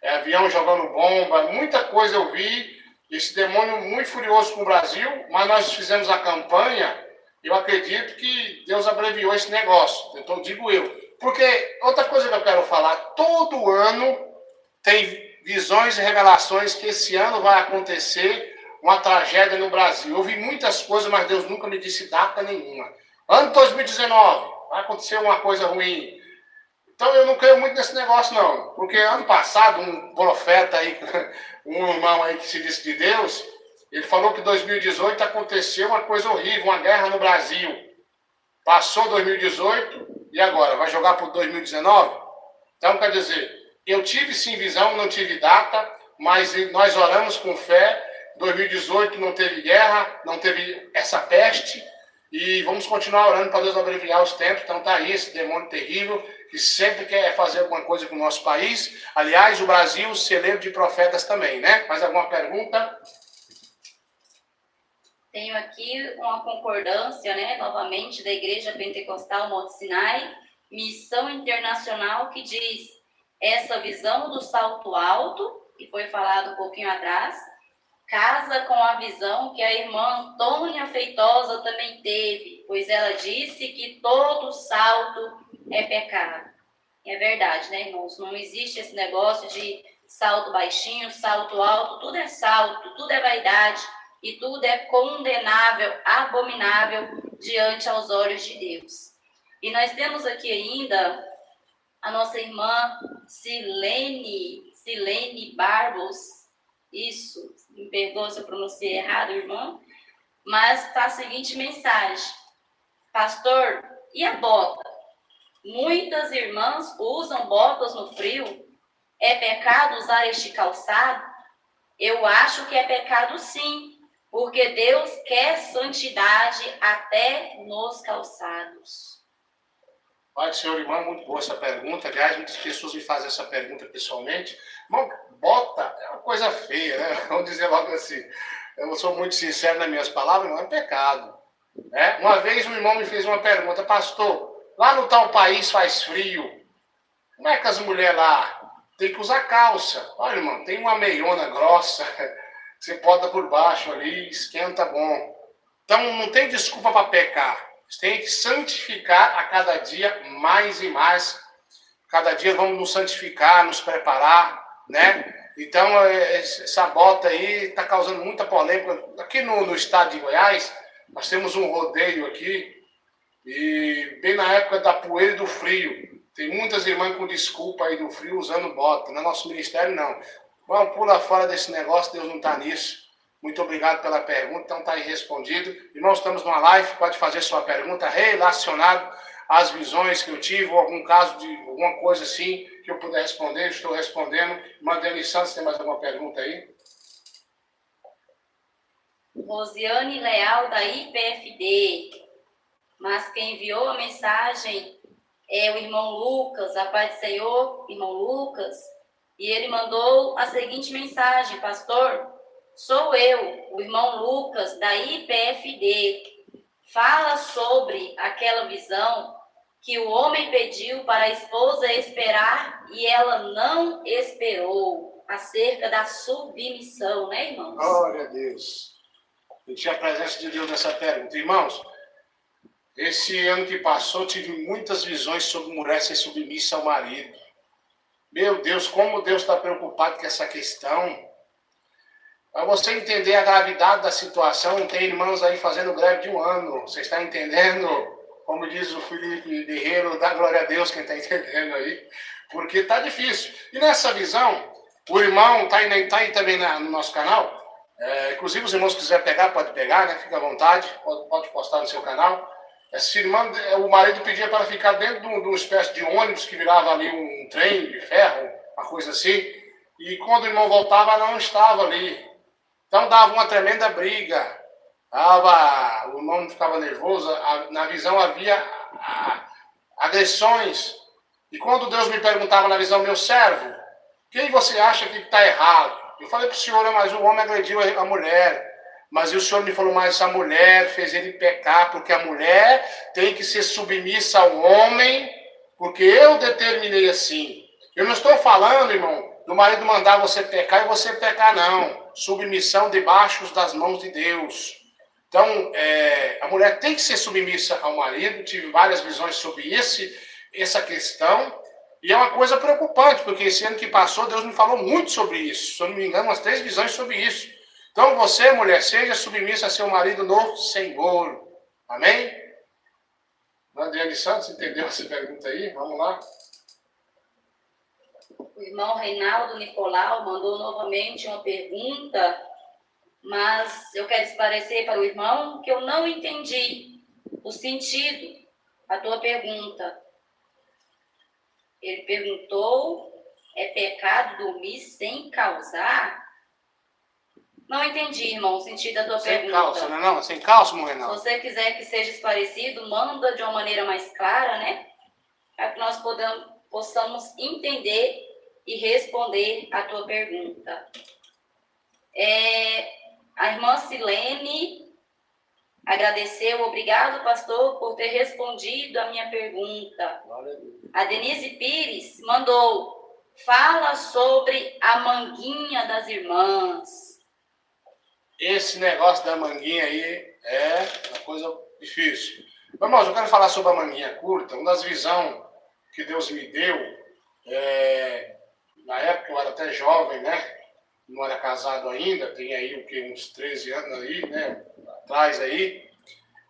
avião jogando bomba, muita coisa eu vi. Esse demônio muito furioso com o Brasil, mas nós fizemos a campanha. Eu acredito que Deus abreviou esse negócio, então digo eu. Porque outra coisa que eu quero falar, todo ano tem visões e revelações que esse ano vai acontecer uma tragédia no Brasil. Eu vi muitas coisas, mas Deus nunca me disse data nenhuma. Ano 2019, vai acontecer uma coisa ruim. Então eu não creio muito nesse negócio, não. Porque ano passado, um profeta aí, um irmão aí que se disse de Deus, ele falou que em 2018 aconteceu uma coisa horrível, uma guerra no Brasil. Passou 2018 e agora? Vai jogar para 2019? Então, quer dizer, eu tive sim visão, não tive data, mas nós oramos com fé. 2018 não teve guerra, não teve essa peste, e vamos continuar orando para Deus abreviar os tempos. Então tá aí esse demônio terrível, que sempre quer fazer alguma coisa com o nosso país. Aliás, o Brasil, celeiro de profetas também, né? Mais alguma pergunta? Tenho aqui uma concordância, né, novamente, da Igreja Pentecostal Monte Sinai, Missão Internacional, que diz: essa visão do salto alto, que foi falado um pouquinho atrás, casa com a visão que a irmã Antônia Feitosa também teve, pois ela disse que todo salto é pecado. É verdade, né, irmãos? Não existe esse negócio de salto baixinho, salto alto, tudo é salto, tudo é vaidade, e tudo é condenável, abominável diante aos olhos de Deus. E nós temos aqui ainda a nossa irmã Silene Barbos. Isso, me perdoa se eu pronunciei errado, irmã, mas está a seguinte mensagem: pastor, e a bota? Muitas irmãs usam botas no frio. É pecado usar este calçado? Eu acho que é pecado sim, porque Deus quer santidade até nos calçados. Pai do Senhor, irmão, muito boa essa pergunta. Aliás, muitas pessoas me fazem essa pergunta pessoalmente. Irmão, bota é uma coisa feia, né? Vamos dizer logo assim. Eu sou muito sincero nas minhas palavras, não é pecado. Né? Uma vez um irmão me fez uma pergunta: pastor, lá no tal país faz frio, como é que as mulheres lá tem que usar calça? Olha, irmão, tem uma meiona grossa, você bota por baixo ali, esquenta bom. Então não tem desculpa para pecar. Você tem que santificar a cada dia mais e mais. Cada dia vamos nos santificar, nos preparar, né? Então, essa bota aí está causando muita polêmica. Aqui no estado de Goiás, nós temos um rodeio aqui, e bem na época da poeira e do frio. Tem muitas irmãs com desculpa aí do frio usando bota. No nosso ministério, não. Vamos, pula fora desse negócio, Deus não está nisso. Muito obrigado pela pergunta, então está aí respondido. Irmãos, estamos numa live, pode fazer sua pergunta relacionada às visões que eu tive, ou algum caso de alguma coisa assim que eu puder responder, estou respondendo. Irmã Dani Santos, tem mais alguma pergunta aí? Rosiane Leal, da IPFD. Mas quem enviou a mensagem é o irmão Lucas, a paz do Senhor, irmão Lucas. E ele mandou a seguinte mensagem: pastor, sou eu, o irmão Lucas, da IPFD. Fala sobre aquela visão que o homem pediu para a esposa esperar e ela não esperou, acerca da submissão, né, irmãos? Glória a Deus. Eu tinha a presença de Deus nessa pergunta. Irmãos, esse ano que passou, tive muitas visões sobre mulher ser submissa ao marido. Meu Deus, como Deus está preocupado com essa questão. Para você entender a gravidade da situação, tem irmãos aí fazendo greve de 1 ano. Você está entendendo? Como diz o Felipe Guerreiro, dá glória a Deus quem está entendendo aí. Porque está difícil. E nessa visão, o irmão está aí também no nosso canal. Inclusive, os irmãos que quiserem pegar, pode pegar, né? Fica à vontade, pode postar no seu canal. Essa irmã, o marido pedia para ficar dentro de uma espécie de ônibus que virava ali um trem de ferro, uma coisa assim. E quando o irmão voltava, ela não estava ali. Então dava uma tremenda briga. O irmão ficava nervoso. Na visão havia agressões. E quando Deus me perguntava na visão, meu servo, quem você acha que está errado? Eu falei para o senhor, mas o homem agrediu a mulher. Mas o senhor me falou, mas a mulher fez ele pecar, porque a mulher tem que ser submissa ao homem, porque eu determinei assim. Eu não estou falando, irmão, do marido mandar você pecar e você pecar, não. Submissão debaixo das mãos de Deus. Então, a mulher tem que ser submissa ao marido. Tive várias visões sobre essa questão. E é uma coisa preocupante, porque esse ano que passou, Deus me falou muito sobre isso. Se eu não me engano, umas 3 visões sobre isso. Então você, mulher, seja submissa a seu marido no Senhor. Amém? Adriane Santos, entendeu essa pergunta aí? Vamos lá. O irmão Reinaldo Nicolau mandou novamente uma pergunta, mas eu quero esclarecer para o irmão que eu não entendi o sentido da tua pergunta. Ele perguntou, é pecado dormir sem causar? Não entendi, irmão, o sentido da tua pergunta. Sem calça, não é não? Sem calça, Reinaldo? Se você quiser que seja esclarecido, manda de uma maneira mais clara, né? Para que nós possamos entender e responder a tua pergunta. A irmã Silene agradeceu, obrigado, pastor, por ter respondido a minha pergunta. A Denise Pires mandou, fala sobre a manguinha das irmãs. Esse negócio da manguinha aí é uma coisa difícil. Irmãos, eu quero falar sobre a manguinha curta. Uma das visões que Deus me deu, na época eu era até jovem, né? Não era casado ainda, tem aí uns 13 anos aí, né? Atrás aí.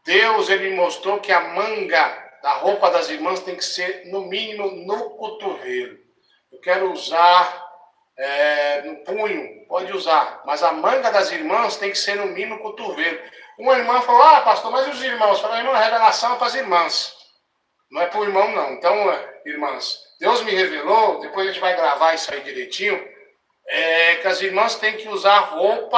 Deus, ele me mostrou que a manga da roupa das irmãs tem que ser, no mínimo, no cotovelo. Eu quero usar no punho, pode usar, mas a manga das irmãs tem que ser no mínimo no cotovelo. Uma irmã falou, pastor, mas os irmãos? Eu falei, irmão, a revelação é para as irmãs, não é para o irmão, não. Então, irmãs, Deus me revelou, depois a gente vai gravar isso aí direitinho, que as irmãs têm que usar roupa,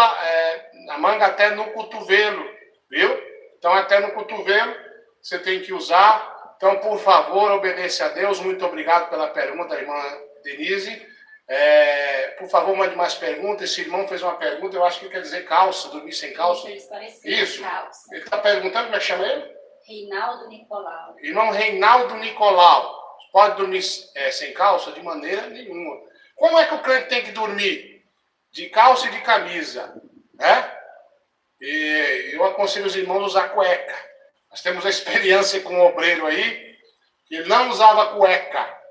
a manga até no cotovelo, viu? Então, até no cotovelo, você tem que usar. Então, por favor, obedeça a Deus. Muito obrigado pela pergunta, irmã Denise. Por favor, mande mais perguntas. Esse irmão fez uma pergunta, eu acho que quer dizer calça, dormir sem calça. Isso. Calça. Ele está perguntando, como é que chama ele? Reinaldo Nicolau. Irmão Reinaldo Nicolau. Pode dormir sem calça? De maneira nenhuma. Como é que o crente tem que dormir? De calça e de camisa, né? E eu aconselho os irmãos a usar cueca. Nós temos a experiência com um obreiro aí, que ele não usava cueca.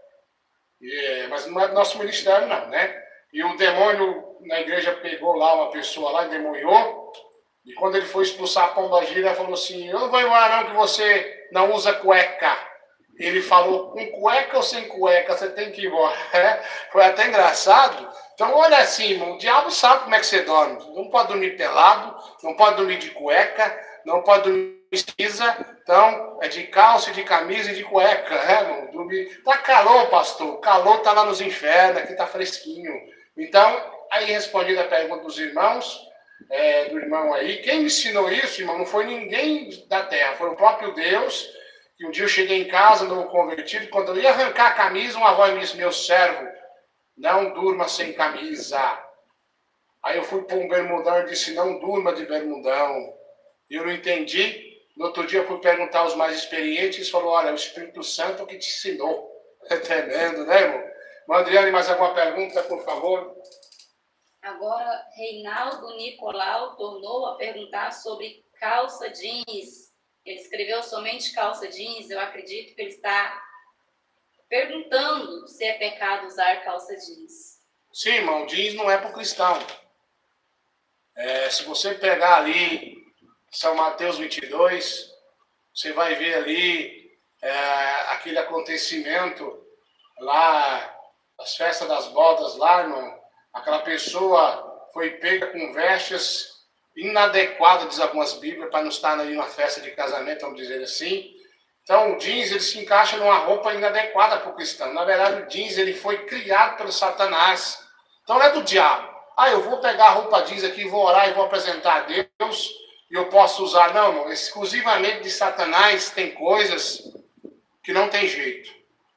Mas não é do nosso ministério, não, né? E o demônio na igreja pegou lá uma pessoa lá, endemoniou, e quando ele foi expulsar a pombagira, ele falou assim, eu não vou embora não que você não usa cueca. ele falou, com cueca ou sem cueca, você tem que ir embora. Foi até engraçado. Então, olha assim, irmão, o diabo sabe como é que você dorme. Não pode dormir pelado, não pode dormir de cueca, não pode dormir de camisa. Então, é de calça, de camisa e de cueca, irmão? Dormir. Tá calor, pastor. O calor tá lá nos infernos, aqui tá fresquinho. Então, aí respondendo a pergunta dos irmãos, do irmão aí, quem me ensinou isso, irmão, não foi ninguém da terra, foi o próprio Deus. E um dia eu cheguei em casa, novo convertido, quando eu ia arrancar a camisa, uma voz me disse, meu servo, não durma sem camisa. Aí eu fui para um bermudão e disse, não durma de bermudão. E eu não entendi. No outro dia eu fui perguntar aos mais experientes, falou, olha, é o Espírito Santo que te ensinou. É tremendo, né, irmão? Adriane, mais alguma pergunta, por favor? Agora, Reinaldo Nicolau tornou a perguntar sobre calça jeans. Ele escreveu somente calça jeans. Eu acredito que ele está perguntando se é pecado usar calça jeans. Sim, irmão, jeans não é para o cristão. Se você pegar ali São Mateus 22, você vai ver ali aquele acontecimento lá, as festas das bodas lá, irmão. Aquela pessoa foi pega com vestes inadequadas, diz algumas bíblias, para não estar ali numa festa de casamento, vamos dizer assim. Então, o jeans, ele se encaixa numa roupa inadequada para o cristão. Na verdade, o jeans, ele foi criado pelo Satanás. Então, não é do diabo. Eu vou pegar a roupa jeans aqui, vou orar e vou apresentar a Deus, e eu posso usar. Não, irmão, exclusivamente de Satanás tem coisas que não tem jeito.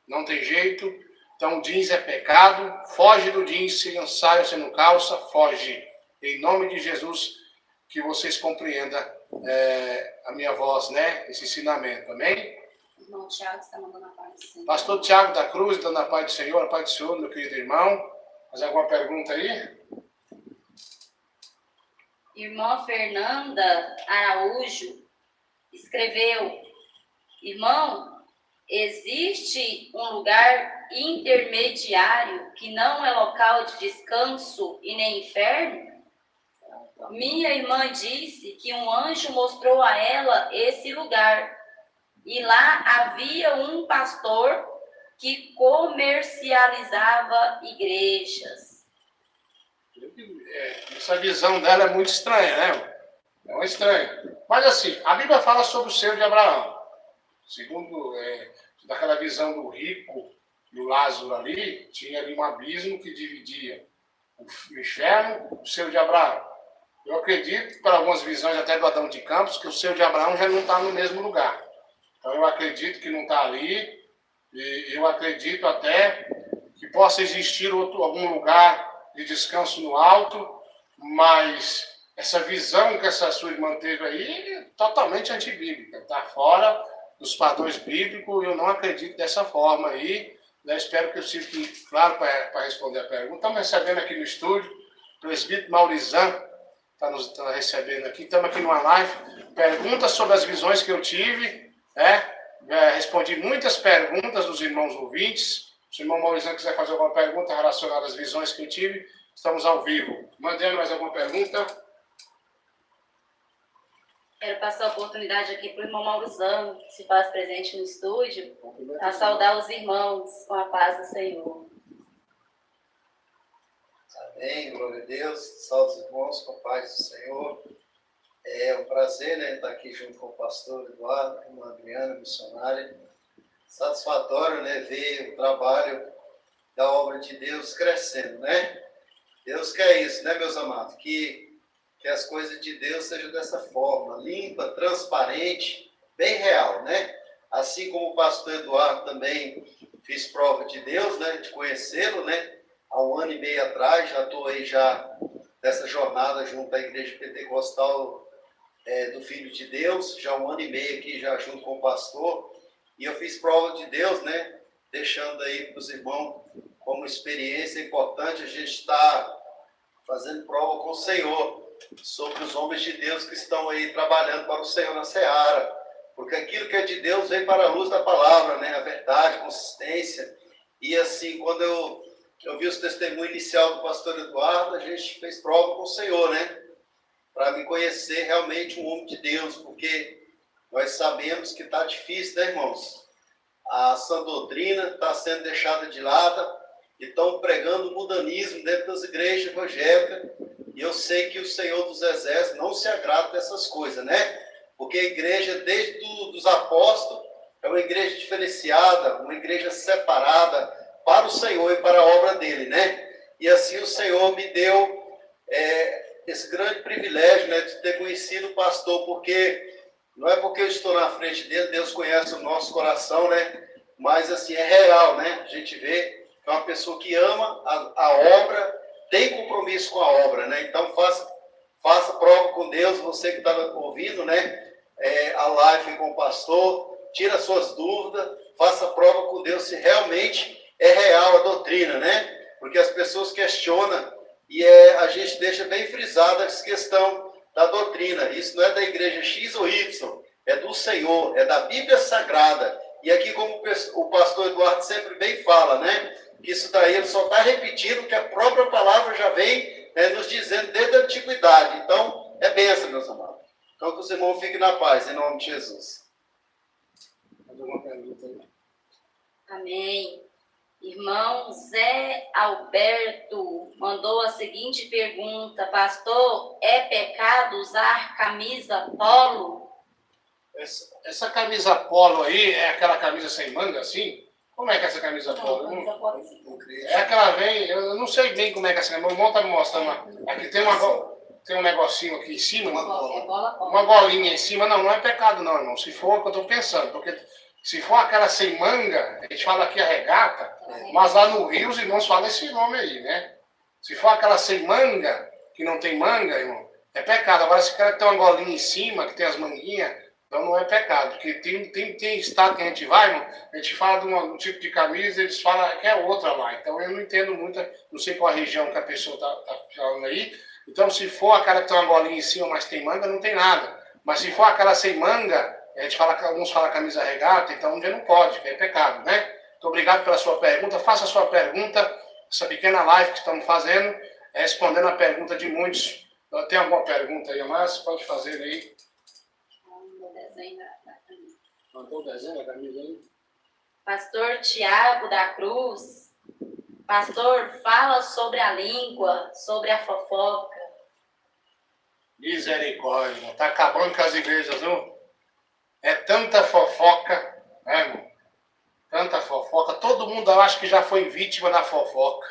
Não tem jeito. Então, o jeans é pecado. Foge do jeans, se não saia, se não calça, foge. Em nome de Jesus, que vocês compreendam a minha voz, né? Esse ensinamento, amém? Irmão Tiago está mandando a paz do Senhor. Pastor Tiago da Cruz, dando a paz do Senhor, a paz do Senhor, meu querido irmão. Mais alguma pergunta aí? Irmã Fernanda Araújo escreveu, irmão, existe um lugar intermediário que não é local de descanso e nem inferno? Minha irmã disse que um anjo mostrou a ela esse lugar. E lá havia um pastor que comercializava igrejas. Essa visão dela é muito estranha, né? É uma estranha. Mas assim, a Bíblia fala sobre o seio de Abraão. Segundo daquela visão do rico e o Lázaro ali, tinha ali um abismo que dividia o inferno e o seio de Abraão. Eu acredito, por algumas visões até do Adão de Campos, que o seio de Abraão já não está no mesmo lugar. Então eu acredito que não está ali, e eu acredito até que possa existir algum lugar de descanso no alto, mas essa visão que essa sua irmã teve aí é totalmente antibíblica, está fora dos padrões bíblicos, eu não acredito dessa forma aí. Eu espero que eu fique claro para responder a pergunta. Estamos recebendo aqui no estúdio o presbítero Maurizan, está nos recebendo aqui, estamos aqui numa live, perguntas sobre as visões que eu tive, respondi muitas perguntas dos irmãos ouvintes. Se o irmão Maurizão quiser fazer alguma pergunta relacionada às visões que eu tive, estamos ao vivo. Mandando mais alguma pergunta? Quero passar a oportunidade aqui para o irmão Maurizão, que se faz presente no estúdio, a saudar os irmãos com a paz do Senhor. Amém, glória a Deus. Salve os irmãos com a paz do Senhor. É um prazer, né, estar aqui junto com o pastor Eduardo, com a Adriana, missionária. Satisfatório, né, ver o trabalho da obra de Deus crescendo, né? Deus quer isso, né, meus amados? Que as coisas de Deus sejam dessa forma, limpa, transparente, bem real, né? Assim como o pastor Eduardo também fiz prova de Deus, né, de conhecê-lo, né? Há 1 ano e meio atrás, já estou aí já nessa jornada junto à Igreja Pentecostal do Filho de Deus, já 1 ano e meio aqui já junto com o pastor, e eu fiz prova de Deus, né? Deixando aí para os irmãos como experiência importante a gente estar fazendo prova com o Senhor sobre os homens de Deus que estão aí trabalhando para o Senhor na seara, porque aquilo que é de Deus vem para a luz da palavra, né? A verdade, a consistência, e assim, quando eu vi os testemunhos inicial do pastor Eduardo, a gente fez prova com o Senhor, né? Para me conhecer realmente um homem de Deus, porque nós sabemos que está difícil, né, irmãos? a sã doutrina está sendo deixada de lado e estão pregando mudanismo dentro das igrejas evangélicas. E eu sei que o Senhor dos Exércitos não se agrada dessas coisas, né? Porque a igreja, desde os apóstolos, é uma igreja diferenciada, uma igreja separada para o Senhor e para a obra dele, né? E assim o Senhor me deu esse grande privilégio, né, de ter conhecido o pastor, porque não é porque eu estou na frente dele, Deus conhece o nosso coração, né? Mas assim, é real, né? A gente vê que é uma pessoa que ama a obra, tem compromisso com a obra, né? Então faça prova com Deus, você que está ouvindo, né? A live com o pastor, tira suas dúvidas, faça prova com Deus se realmente é real a doutrina, né? Porque as pessoas questionam e a gente deixa bem frisada essa questão da doutrina. Isso não é da igreja X ou Y, é do Senhor, é da Bíblia Sagrada. E aqui, como o pastor Eduardo sempre bem fala, né? Isso daí ele só está repetindo o que a própria palavra já vem nos dizendo desde a antiguidade. Então, é bênção, meus amados. Então, que os irmãos fiquem na paz, em nome de Jesus. Alguma pergunta aí? Amém. Irmão Zé Alberto mandou a seguinte pergunta: pastor, é pecado usar camisa polo? Essa camisa polo aí é aquela camisa sem manga assim? Como é que é essa camisa polo? É aquela vem, eu não sei bem como é que é essa camisa. O irmão está me mostrando. Aqui tem um negocinho aqui em cima, uma bolinha em cima. Não é pecado não, irmão. Se for o que eu estou pensando, porque se for aquela sem manga, a gente fala aqui a regata, mas lá no Rio os irmãos falam esse nome aí, né? Se for aquela sem manga, que não tem manga, irmão, é pecado. Agora, se o cara tem uma golinha em cima, que tem as manguinhas, então não é pecado. Porque tem estado que a gente vai, irmão, a gente fala de um tipo de camisa, eles falam que é outra lá. Então eu não entendo muito, não sei qual a região que a pessoa está falando aí. Então se for aquela que tem uma golinha em cima, mas tem manga, não tem nada. Mas se for aquela sem manga, a gente fala, alguns falam camisa regata, então já não pode, que é pecado, né? Muito obrigado pela sua pergunta. Faça a sua pergunta, essa pequena live que estamos fazendo, respondendo a pergunta de muitos. Tem alguma pergunta aí a mais? Pode fazer aí. Mandou o desenho da camisa aí? Pastor Tiago da Cruz. Pastor, fala sobre a língua, sobre a fofoca. Misericórdia, está acabando com as igrejas, não? É tanta fofoca, né, irmão? Tanta fofoca. Todo mundo, eu acho que já foi vítima da fofoca.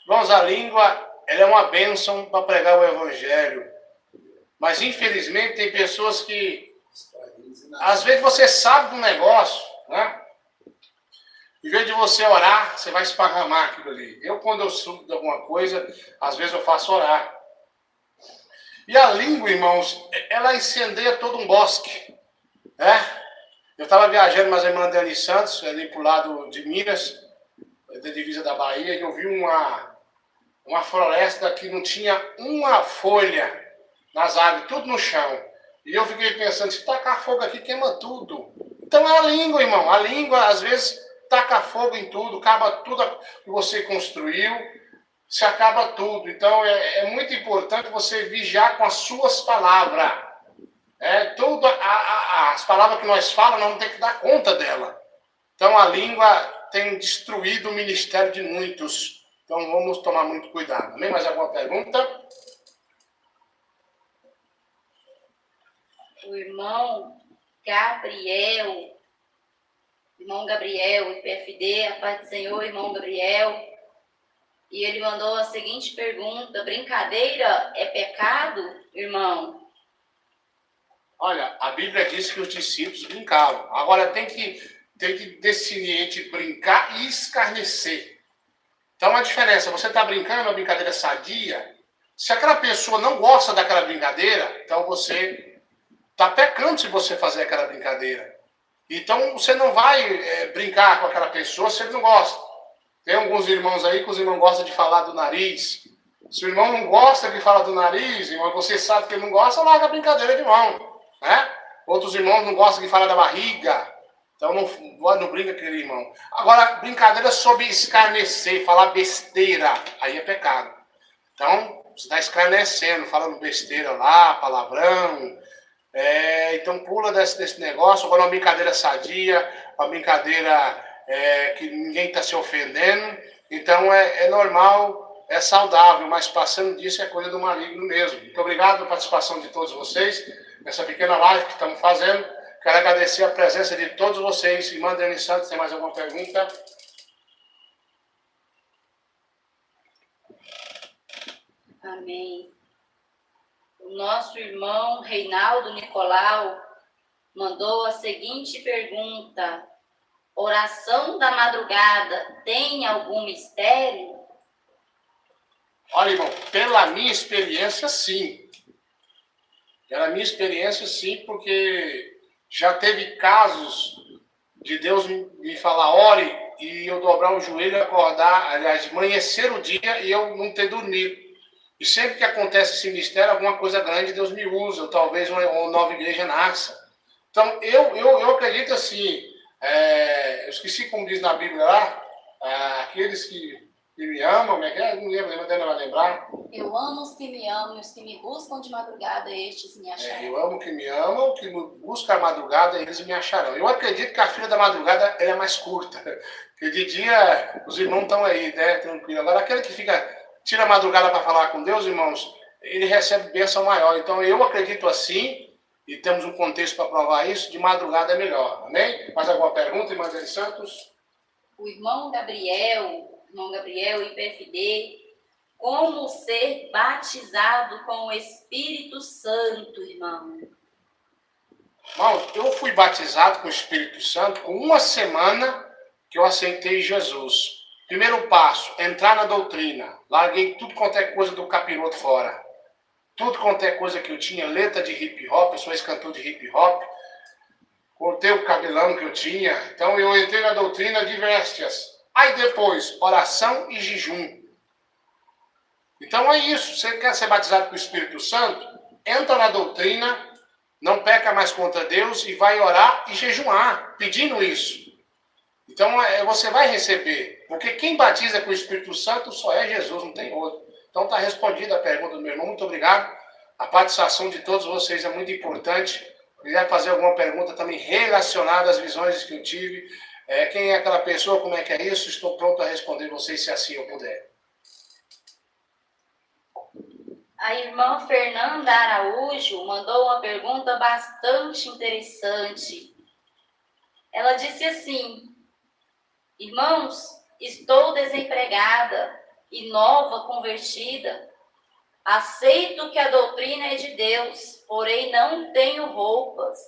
Irmãos, a língua, ela é uma bênção para pregar o evangelho. Mas, infelizmente, tem pessoas que, às vezes, você sabe do negócio, né? Em vez de você orar, você vai esparramar aquilo ali. Eu, quando eu subo de alguma coisa, às vezes eu faço orar. E a língua, irmãos, ela incendeia todo um bosque, né? Eu estava viajando mais a irmã Dani Santos, ali para o lado de Minas, da divisa da Bahia, e eu vi uma floresta que não tinha uma folha nas árvores, tudo no chão. E eu fiquei pensando, se tacar fogo aqui, queima tudo. Então é a língua, irmão. A língua, às vezes, taca fogo em tudo, acaba tudo que você construiu, se acaba tudo. Então é muito importante você vigiar com as suas palavras. Todas as palavras que nós falamos, nós não temos que dar conta dela. Então a língua tem destruído o ministério de muitos. Então vamos tomar muito cuidado. Tem mais alguma pergunta? O irmão Gabriel, IPFD, a paz do Senhor, irmão Gabriel. E ele mandou a seguinte pergunta: brincadeira é pecado, irmão? Olha, a Bíblia diz que os discípulos brincavam. Agora tem que decidir entre brincar e escarnecer. Então a diferença, você está brincando uma brincadeira sadia, se aquela pessoa não gosta daquela brincadeira, então você está pecando se você fazer aquela brincadeira. Então você não vai brincar com aquela pessoa se ele não gosta. Tem alguns irmãos aí que os irmãos gostam de falar do nariz. Se o irmão não gosta de falar do nariz, irmão, você sabe que ele não gosta, larga a brincadeira de mão, né? Outros irmãos não gostam de falar da barriga. Então não brinca com aquele irmão. Agora, brincadeira sobre escarnecer, falar besteira, aí é pecado. Então, você está escarnecendo, falando besteira lá, palavrão. Então pula desse negócio. Agora uma brincadeira sadia, uma brincadeira que ninguém está se ofendendo. Então é normal, é saudável, mas passando disso é coisa do maligno mesmo. Muito obrigado pela participação de todos vocês nessa pequena live que estamos fazendo. Quero agradecer a presença de todos vocês. Irmã Dani Santos, tem mais alguma pergunta? Amém. O nosso irmão Reinaldo Nicolau mandou a seguinte pergunta: oração da madrugada tem algum mistério? Olha, irmão, pela minha experiência, sim. Pela minha experiência, sim, porque já teve casos de Deus me falar, ore, e eu dobrar o joelho e acordar, aliás, amanhecer o dia e eu não ter dormido. E sempre que acontece esse mistério, alguma coisa grande Deus me usa, ou talvez uma nova igreja nasça. Então, eu acredito assim, eu esqueci como diz na Bíblia lá, aqueles que me amam, como é que é? Não lembro, não vai lembrar. Eu amo os que me amam, e os que me buscam de madrugada, estes me acharão. Eu amo que me amam, que me buscam a madrugada, eles me acharão. Eu acredito que a filha da madrugada ela é mais curta, porque de dia os irmãos estão aí, né, tranquilo. Agora, aquele que tira a madrugada para falar com Deus, irmãos, ele recebe bênção maior. Então, eu acredito assim, e temos um contexto para provar isso, de madrugada é melhor. Amém? Mais alguma pergunta, irmã Dani Santos? O irmão Gabriel, IPFD, como ser batizado com o Espírito Santo, irmão? Irmão, eu fui batizado com o Espírito Santo com uma semana que eu aceitei Jesus. Primeiro passo, entrar na doutrina. Larguei tudo quanto é coisa do capiroto fora. Tudo quanto é coisa que eu tinha, letra de hip hop, eu sou ex-cantor de hip hop. Cortei o cabelão que eu tinha. Então eu entrei na doutrina de vestes. Aí depois, oração e jejum. Então é isso. Você quer ser batizado com o Espírito Santo? Entra na doutrina, não peca mais contra Deus e vai orar e jejuar, pedindo isso. Então você vai receber. Porque quem batiza com o Espírito Santo só é Jesus, não tem outro. Então está respondida a pergunta do meu irmão. Muito obrigado. A participação de todos vocês é muito importante. Se quiser fazer alguma pergunta também relacionada às visões que eu tive. Quem é aquela pessoa, como é que é isso? Estou pronto a responder vocês se assim eu puder. A irmã Fernanda Araújo mandou uma pergunta bastante interessante. Ela disse assim: irmãos, estou desempregada e nova convertida. Aceito que a doutrina é de Deus, porém não tenho roupas.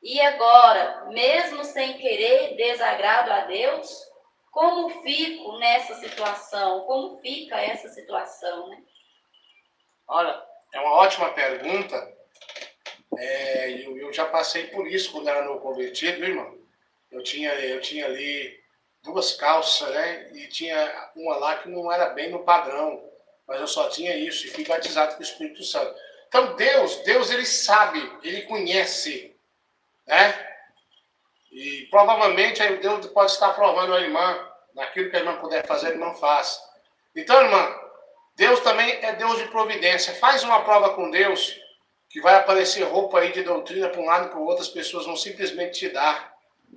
E agora, mesmo sem querer, desagrado a Deus? Como fico nessa situação? Como fica essa situação, né? Olha, é uma ótima pergunta. Eu já passei por isso quando era novo convertido, viu, irmão? Eu tinha ali 2 calças, né? E tinha uma lá que não era bem no padrão. Mas eu só tinha isso e fui batizado com o Espírito Santo. Então Deus ele sabe, ele conhece, né? E provavelmente aí Deus pode estar provando a irmã, naquilo que a irmã puder fazer, ele não faz. Então, irmã, Deus também é Deus de providência. Faz uma prova com Deus, que vai aparecer roupa aí de doutrina para um lado e para o outro, as pessoas vão simplesmente te dar,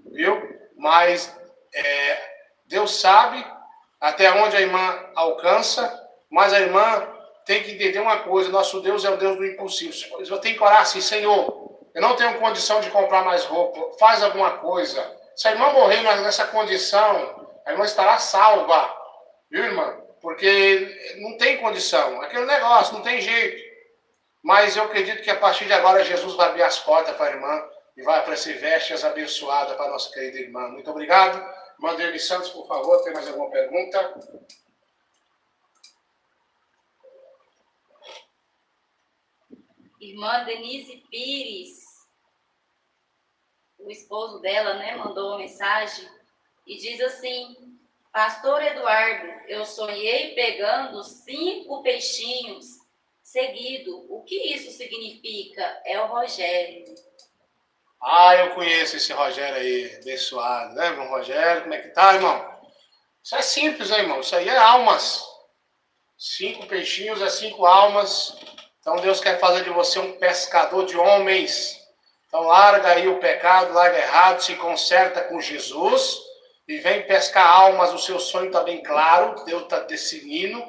viu? Mas Deus sabe até onde a irmã alcança, mas a irmã tem que entender uma coisa: nosso Deus é o Deus do impossível. Eu tenho que orar assim: Senhor, eu não tenho condição de comprar mais roupa, faz alguma coisa. Se a irmã morrer nessa condição, a irmã estará salva, viu, irmã? Porque não tem condição, aquele negócio, não tem jeito. Mas eu acredito que a partir de agora Jesus vai abrir as portas para a irmã e vai aparecer vestes abençoadas para a nossa querida irmã. Muito obrigado. Irmã Dani Santos, por favor, tem mais alguma pergunta? Irmã Denise Pires, o esposo dela, né, mandou uma mensagem e diz assim: Pastor Eduardo, eu sonhei pegando 5 peixinhos seguido. O que isso significa? É o Rogério. Eu conheço esse Rogério aí, abençoado, né, irmão Rogério? Como é que tá, irmão? Isso é simples, né, irmão? Isso aí é almas. 5 peixinhos é 5 almas. Então Deus quer fazer de você um pescador de homens. Então larga aí o pecado, larga errado, se conserta com Jesus e vem pescar almas. O seu sonho está bem claro, que Deus está decidindo,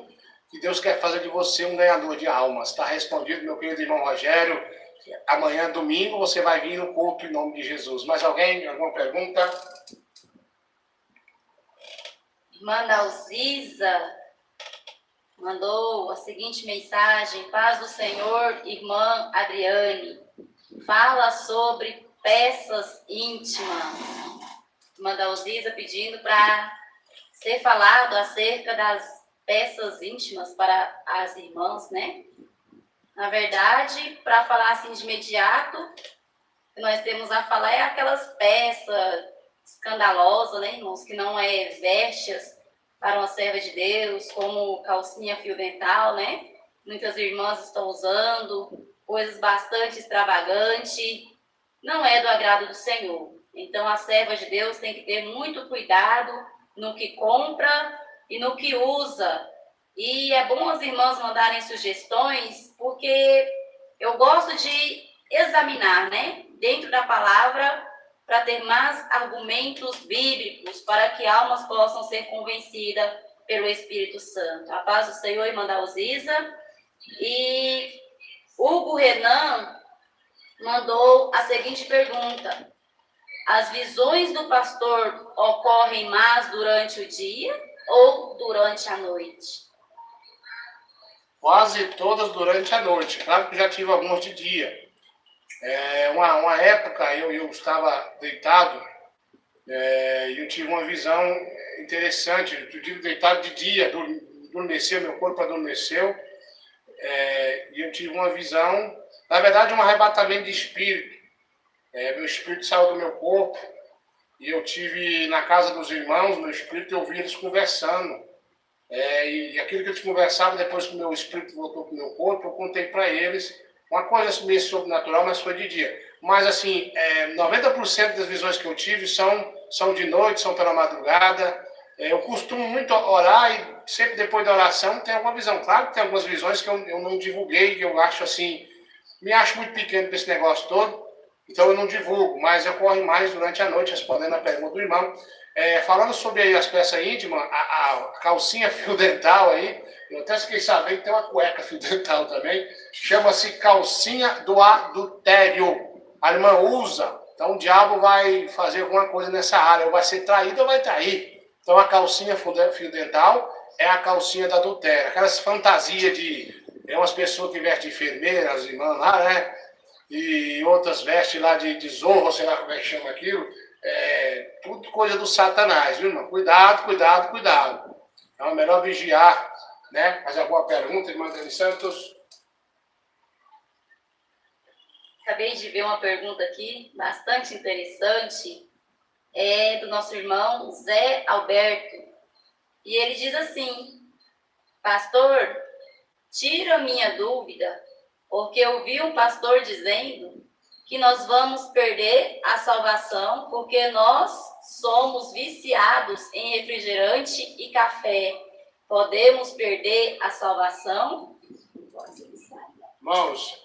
que Deus quer fazer de você um ganhador de almas. Está respondido, meu querido irmão Rogério. Amanhã, domingo, você vai vir no culto em nome de Jesus. Mais alguém? Alguma pergunta? Irmã Dalcisa mandou a seguinte mensagem: paz do Senhor, irmã Adriane. Fala sobre peças íntimas. Irmã Dalcisa pedindo para ser falado acerca das peças íntimas para as irmãs, né? Na verdade, para falar assim de imediato, o que nós temos a falar é aquelas peças escandalosas, né, irmãos, que não é vestes para uma serva de Deus, como calcinha fio dental, né? Muitas irmãs estão usando coisas bastante extravagantes, não é do agrado do Senhor. Então, a serva de Deus tem que ter muito cuidado no que compra e no que usa. E é bom as irmãs mandarem sugestões, porque eu gosto de examinar, né, dentro da palavra, para ter mais argumentos bíblicos, para que almas possam ser convencidas pelo Espírito Santo. A paz do Senhor, irmã Dalcisa. E Hugo Renan mandou a seguinte pergunta: as visões do pastor ocorrem mais durante o dia ou durante a noite? Quase todas durante a noite. Claro que já tive algumas de dia. Uma época eu estava deitado e eu tive uma visão interessante. Eu tive deitado de dia, adormeceu, meu corpo adormeceu, e eu tive uma visão, na verdade um arrebatamento de espírito. Meu espírito saiu do meu corpo e eu tive na casa dos irmãos, meu espírito, eu ouvi eles conversando. E aquilo que eles conversavam, depois que o meu espírito voltou para o meu corpo, eu contei para eles. Uma coisa meio sobrenatural, mas foi de dia. Mas, assim, 90% das visões que eu tive são de noite, são pela madrugada. Eu costumo muito orar e sempre depois da oração tem alguma visão. Claro que tem algumas visões que eu não divulguei, que eu acho assim, me acho muito pequeno para esse negócio todo, então eu não divulgo, mas ocorre mais durante a noite, respondendo a pergunta do irmão. Falando sobre aí as peças íntimas, a calcinha fio dental aí, eu até fiquei sabendo que tem uma cueca fio dental também, chama-se calcinha do adultério. A irmã usa, então o diabo vai fazer alguma coisa nessa área, ou vai ser traído ou vai trair. Então a calcinha fio dental é a calcinha do adultério, aquelas fantasias de umas pessoas que vestem de enfermeira, as irmãs lá, né? E outras vestem lá de zorro, sei lá como é que chama aquilo. Tudo coisa do Satanás, viu, irmão? Cuidado, cuidado, cuidado. Então é melhor vigiar, né? Mais alguma pergunta, irmã Dani Santos? Acabei de ver uma pergunta aqui, bastante interessante, do nosso irmão Zé Alberto. E ele diz assim: pastor, tira minha dúvida, porque eu vi um pastor dizendo que nós vamos perder a salvação porque nós somos viciados em refrigerante e café. Podemos perder a salvação? Irmãos,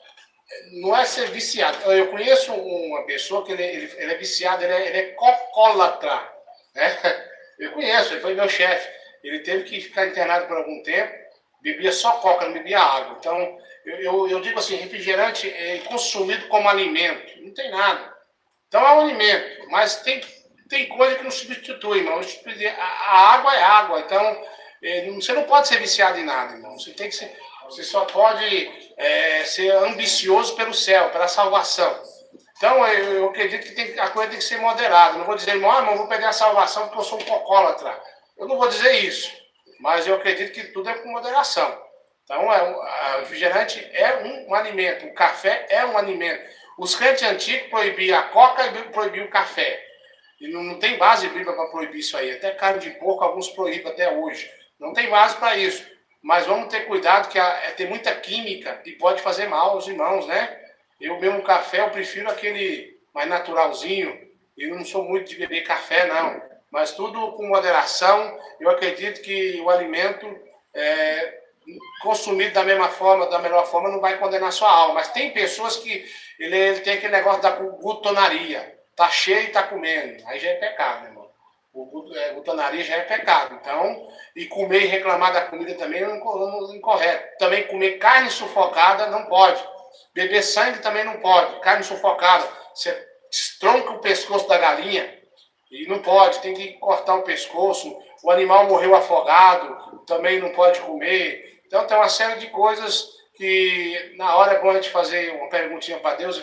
não é ser viciado. Eu conheço uma pessoa que ele é viciado, ele é cocólatra, né? Eu conheço, ele foi meu chefe. Ele teve que ficar internado por algum tempo, bebia só coca, não bebia água. Então, eu digo assim, refrigerante é consumido como alimento, não tem nada. Então é um alimento, mas tem coisa que não substitui, irmão. A água é água, então você não pode ser viciado em nada, irmão. Você só pode ser ambicioso pelo céu, pela salvação. Então eu acredito que a coisa tem que ser moderada. Não vou dizer, irmão, vou perder a salvação porque eu sou um cocólatra. Eu não vou dizer isso, mas eu acredito que tudo é com moderação. Então, o refrigerante é um alimento, o café é um alimento. Os crentes antigos proibiam a coca e proibiam o café. E não tem base bíblica para proibir isso aí. Até carne de porco, alguns proíbem até hoje. Não tem base para isso. Mas vamos ter cuidado que tem muita química e pode fazer mal aos irmãos, né? Eu mesmo café, eu prefiro aquele mais naturalzinho. Eu não sou muito de beber café, não. Mas tudo com moderação. Eu acredito que o alimento consumido da melhor forma, não vai condenar sua alma. Mas tem pessoas que ele tem aquele negócio da glutonaria. Tá cheio e tá comendo. Aí já é pecado, meu irmão. Glutonaria já é pecado. Então, e comer e reclamar da comida também é incorreto. Também comer carne sufocada não pode. Beber sangue também não pode. Carne sufocada. Você estronca o pescoço da galinha e não pode. Tem que cortar o pescoço. O animal morreu afogado, também não pode comer. Então tem uma série de coisas que na hora é bom a gente fazer uma perguntinha para Deus e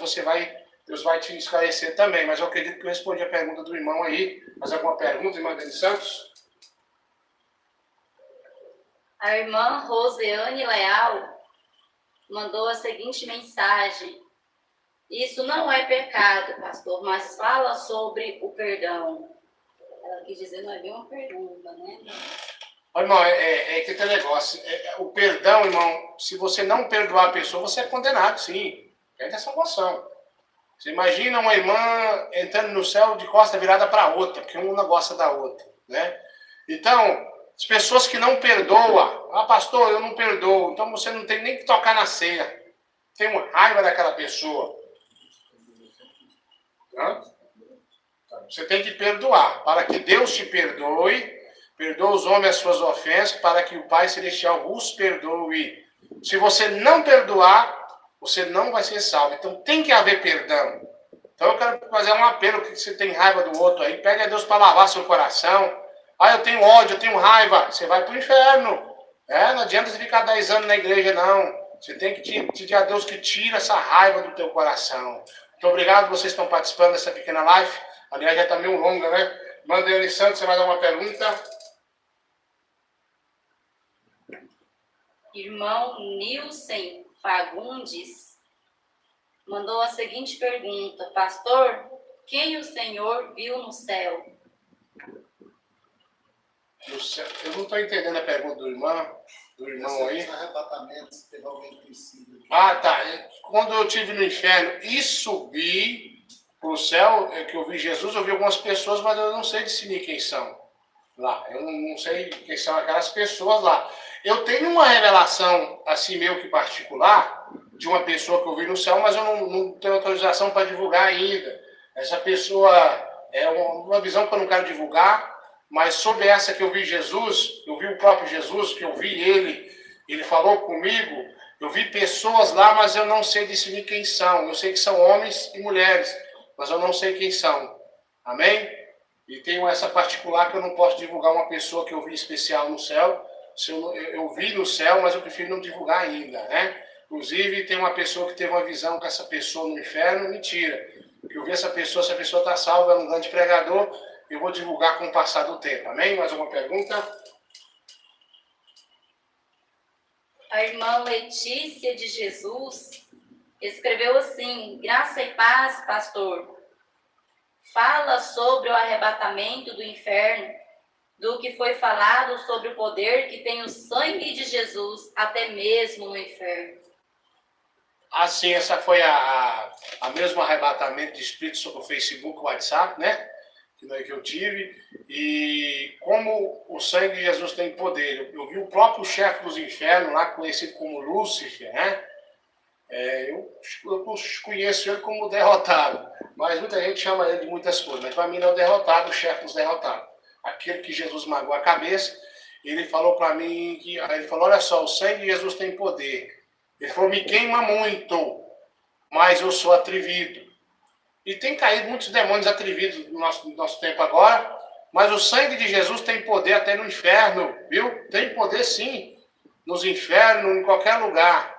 Deus vai te esclarecer também. Mas eu acredito que eu respondi a pergunta do irmão aí. Mais alguma pergunta, irmã Dani Santos? A irmã Roseane Leal mandou a seguinte mensagem. Isso não é pecado, pastor, mas fala sobre o perdão. Ela quis dizer, não é bem uma pergunta, né? Olha, irmão, que tem negócio. O perdão, irmão, se você não perdoar a pessoa, você é condenado, sim. Perde essa noção. Você imagina uma irmã entrando no céu de costa virada para outra, porque uma não gosta da outra, né? Então, as pessoas que não perdoam, pastor, eu não perdoo, então você não tem nem que tocar na ceia. Tem uma raiva daquela pessoa. Você tem que perdoar, para que Deus te perdoe, perdoa os homens as suas ofensas, para que o Pai Celestial vos perdoe. Se você não perdoar, você não vai ser salvo. Então tem que haver perdão. Então eu quero fazer um apelo, que você tem raiva do outro aí, pede a Deus para lavar seu coração. Eu tenho ódio, eu tenho raiva, você vai para o inferno. Não adianta você ficar 10 anos na igreja, não. Você tem que pedir a Deus que tire essa raiva do teu coração. Muito obrigado, vocês estão participando dessa pequena live. Aliás, já está meio longa, né? Mandei Santos, você vai dar uma pergunta? Irmão Nilson Fagundes mandou a seguinte pergunta. Pastor, quem o Senhor viu no céu? No céu. Eu não estou entendendo a pergunta do irmão aí. Arrebatamento, se teve alguém conhecido. Tá. Quando eu estive no inferno e subi para o céu, que eu vi Jesus, eu vi algumas pessoas, mas eu não sei discernir quem são lá. Eu não sei quem são aquelas pessoas lá. Eu tenho uma revelação, assim, meio que particular, de uma pessoa que eu vi no céu, mas eu não tenho autorização para divulgar ainda. Essa pessoa é uma visão que eu não quero divulgar, mas sobre essa que eu vi Jesus, eu vi o próprio Jesus, que eu vi ele falou comigo, eu vi pessoas lá, mas eu não sei discernir quem são. Eu sei que são homens e mulheres, mas eu não sei quem são. Amém? E tenho essa particular que eu não posso divulgar uma pessoa que eu vi especial no céu. Eu vi no céu, mas eu prefiro não divulgar ainda, né? Inclusive, tem uma pessoa que teve uma visão com essa pessoa no inferno, mentira. Eu vi essa pessoa, se a pessoa está salva, é um grande pregador, eu vou divulgar com o passar do tempo. Amém? Mais alguma pergunta? A irmã Letícia de Jesus escreveu assim: graça e paz, pastor. Fala sobre o arrebatamento do inferno, do que foi falado sobre o poder que tem o sangue de Jesus, até mesmo no inferno. Sim, essa foi a mesmo arrebatamento de espírito sobre o Facebook, o WhatsApp, né? Que eu tive. E como o sangue de Jesus tem poder. Eu vi o próprio chefe dos infernos, lá conhecido como Lúcifer, né? Eu conheço ele como derrotado, mas muita gente chama ele de muitas coisas. Mas para mim ele é o derrotado, o chefe dos derrotados. Aquele que Jesus magoou a cabeça, ele falou para mim, ele falou, olha só, o sangue de Jesus tem poder. Ele falou, me queima muito, mas eu sou atrevido. E tem caído muitos demônios atrevidos no nosso tempo agora, mas o sangue de Jesus tem poder até no inferno, viu? Tem poder sim, nos infernos, em qualquer lugar.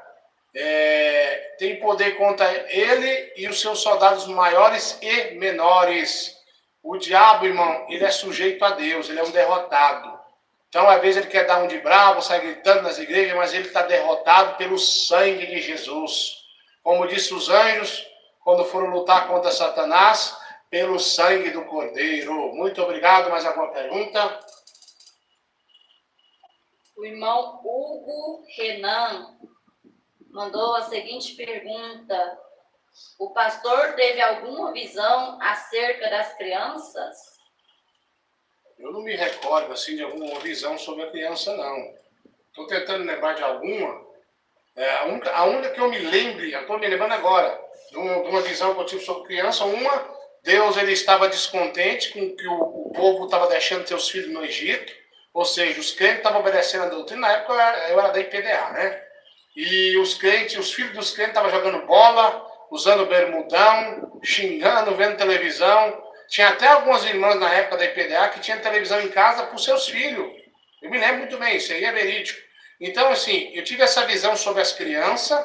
Tem poder contra ele e os seus soldados maiores e menores. O diabo, irmão, ele é sujeito a Deus, ele é um derrotado. Então, às vezes ele quer dar um de bravo, sai gritando nas igrejas, mas ele está derrotado pelo sangue de Jesus. Como disse os anjos, quando foram lutar contra Satanás, pelo sangue do Cordeiro. Muito obrigado. Mais alguma pergunta? O irmão Hugo Renan mandou a seguinte pergunta: o pastor teve alguma visão acerca das crianças? Eu não me recordo assim de alguma visão sobre a criança, não. Estou tentando lembrar de alguma. A única que eu me lembre, eu estou me lembrando agora, de uma visão que eu tive sobre criança. Deus ele estava descontente com que o povo estava deixando seus filhos no Egito, ou seja, os crentes estavam obedecendo a doutrina. Na época eu era da IPDA, né? E os filhos dos crentes estavam jogando bola, usando bermudão, xingando, vendo televisão. Tinha até algumas irmãs na época da IPDA que tinham televisão em casa para os seus filhos. Eu me lembro muito bem, isso aí é verídico. Então, assim, eu tive essa visão sobre as crianças,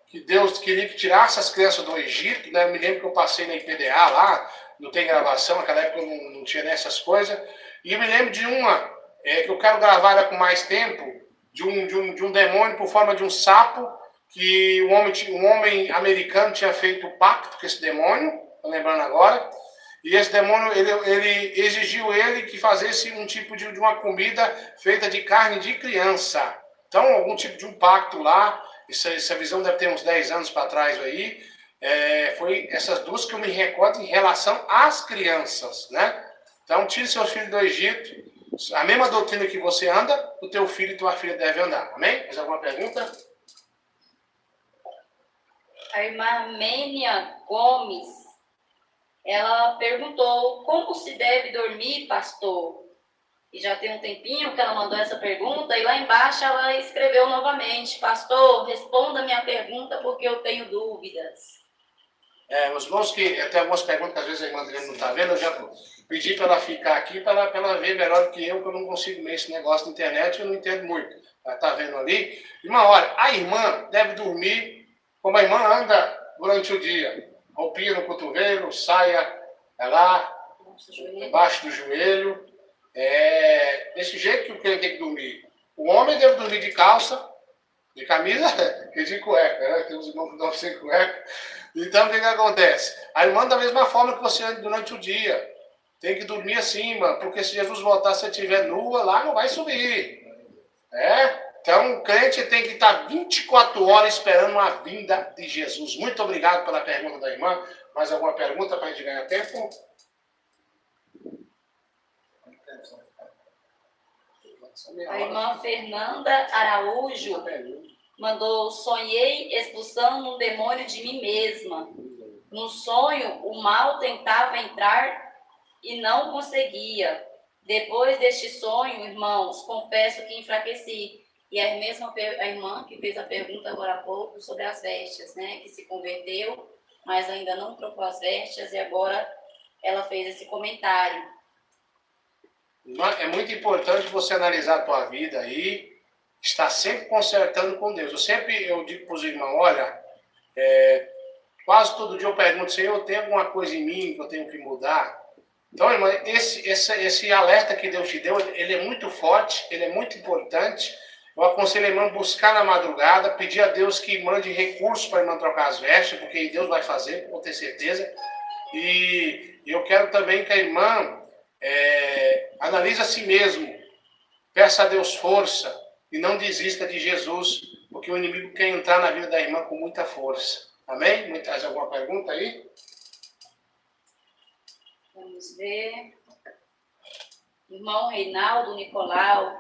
que Deus queria que tirasse as crianças do Egito, né? Eu me lembro que eu passei na IPDA lá, não tem gravação, naquela época não tinha nessas coisas. E eu me lembro de uma, que eu quero gravar ela com mais tempo, de um demônio por forma de um sapo, que um homem americano tinha feito pacto com esse demônio, estou lembrando agora, e esse demônio, ele exigiu ele que fizesse um tipo de uma comida feita de carne de criança. Então, algum tipo de um pacto lá, essa visão deve ter uns 10 anos para trás aí, foi essas duas que eu me recordo em relação às crianças, né? Então, tire seus filhos do Egito, a mesma doutrina que você anda, o teu filho e tua filha devem andar. Amém? Mais alguma pergunta? A irmã Mênia Gomes, ela perguntou como se deve dormir, pastor? E já tem um tempinho que ela mandou essa pergunta, e lá embaixo ela escreveu novamente: pastor, responda a minha pergunta porque eu tenho dúvidas. Os irmãos que tem algumas perguntas que às vezes a irmã Adriana não está vendo, eu já pedi para ela ficar aqui para ela ver melhor do que eu não consigo ver esse negócio na internet, eu não entendo muito. Ela está vendo ali. Irmã, olha, a irmã deve dormir como a irmã anda durante o dia. Roupinha no cotovelo, saia lá, embaixo do joelho. Desse jeito que o crente tem que dormir. O homem deve dormir de calça, de camisa e de cueca, né? Tem uns irmãos que dormem sem cueca. Então, o que acontece? A irmã, da mesma forma que você anda durante o dia, tem que dormir assim, mano, porque se Jesus voltar, se você estiver nua, lá não vai subir. Então, o crente tem que estar 24 horas esperando a vinda de Jesus. Muito obrigado pela pergunta da irmã. Mais alguma pergunta para a gente ganhar tempo? A irmã Fernanda Araújo mandou: sonhei expulsando um demônio de mim mesma. No sonho, o mal tentava entrar e não conseguia. Depois deste sonho, irmãos, confesso que enfraqueci. E a irmã que fez a pergunta agora há pouco sobre as vestes, né? Que se converteu, mas ainda não trocou as vestes, e agora ela fez esse comentário. É muito importante você analisar a tua vida aí, estar sempre consertando com Deus. Eu digo para os irmãos, olha, quase todo dia eu pergunto, Senhor, tem alguma coisa em mim que eu tenho que mudar? Então, irmã, esse alerta que Deus te deu, ele é muito forte, ele é muito importante. Eu aconselho a irmã buscar na madrugada, pedir a Deus que mande recursos para a irmã trocar as vestes, porque Deus vai fazer, com ter certeza. E eu quero também que a irmã analise a si mesmo, peça a Deus força e não desista de Jesus, porque o inimigo quer entrar na vida da irmã com muita força. Amém? Mais alguma pergunta aí? Vamos ver. Irmão Reinaldo Nicolau: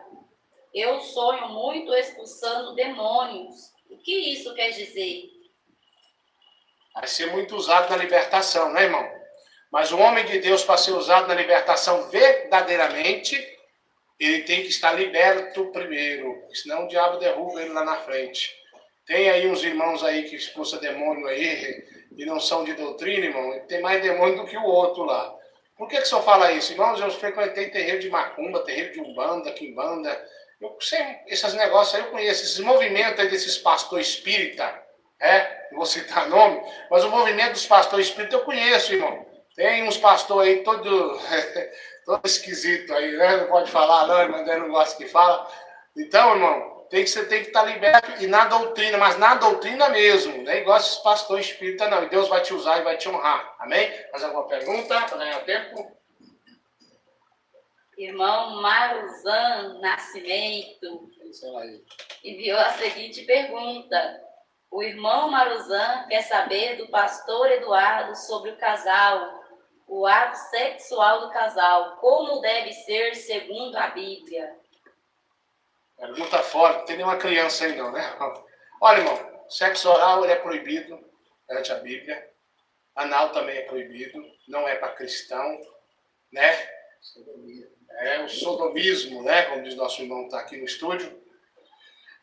eu sonho muito expulsando demônios. O que isso quer dizer? Vai ser muito usado na libertação, né, irmão? Mas o homem de Deus, para ser usado na libertação verdadeiramente, ele tem que estar liberto primeiro, senão o diabo derruba ele lá na frente. Tem aí uns irmãos aí que expulsam demônio aí e não são de doutrina, irmão. Tem mais demônio do que o outro lá. Por que o senhor fala isso? Irmãos, eu frequentei terreiro de macumba, terreiro de umbanda, quimbanda. Eu sei, esses negócios aí eu conheço, esses movimentos aí desses pastores espírita, não vou citar nome, mas o movimento dos pastores espírita eu conheço, irmão. Tem uns pastores aí todo esquisito aí, né? Não pode falar, não, irmão, não gosta que fala. Então, irmão, você tem que estar liberto e na doutrina, mas na doutrina mesmo, não é igual esses pastores espírita, não. E Deus vai te usar e vai te honrar. Amém? Mais alguma pergunta para ganhar tempo? Irmão Maruzan Nascimento enviou a seguinte pergunta: o irmão Maruzan quer saber do pastor Eduardo sobre o casal, o ato sexual do casal, como deve ser segundo a Bíblia. Pergunta forte, não tem nenhuma criança aí não, né? Olha, irmão, sexo oral ele é proibido perante a Bíblia. Anal também é proibido, não é para cristão, né? É o sodomismo, né? Como diz nosso irmão que está aqui no estúdio.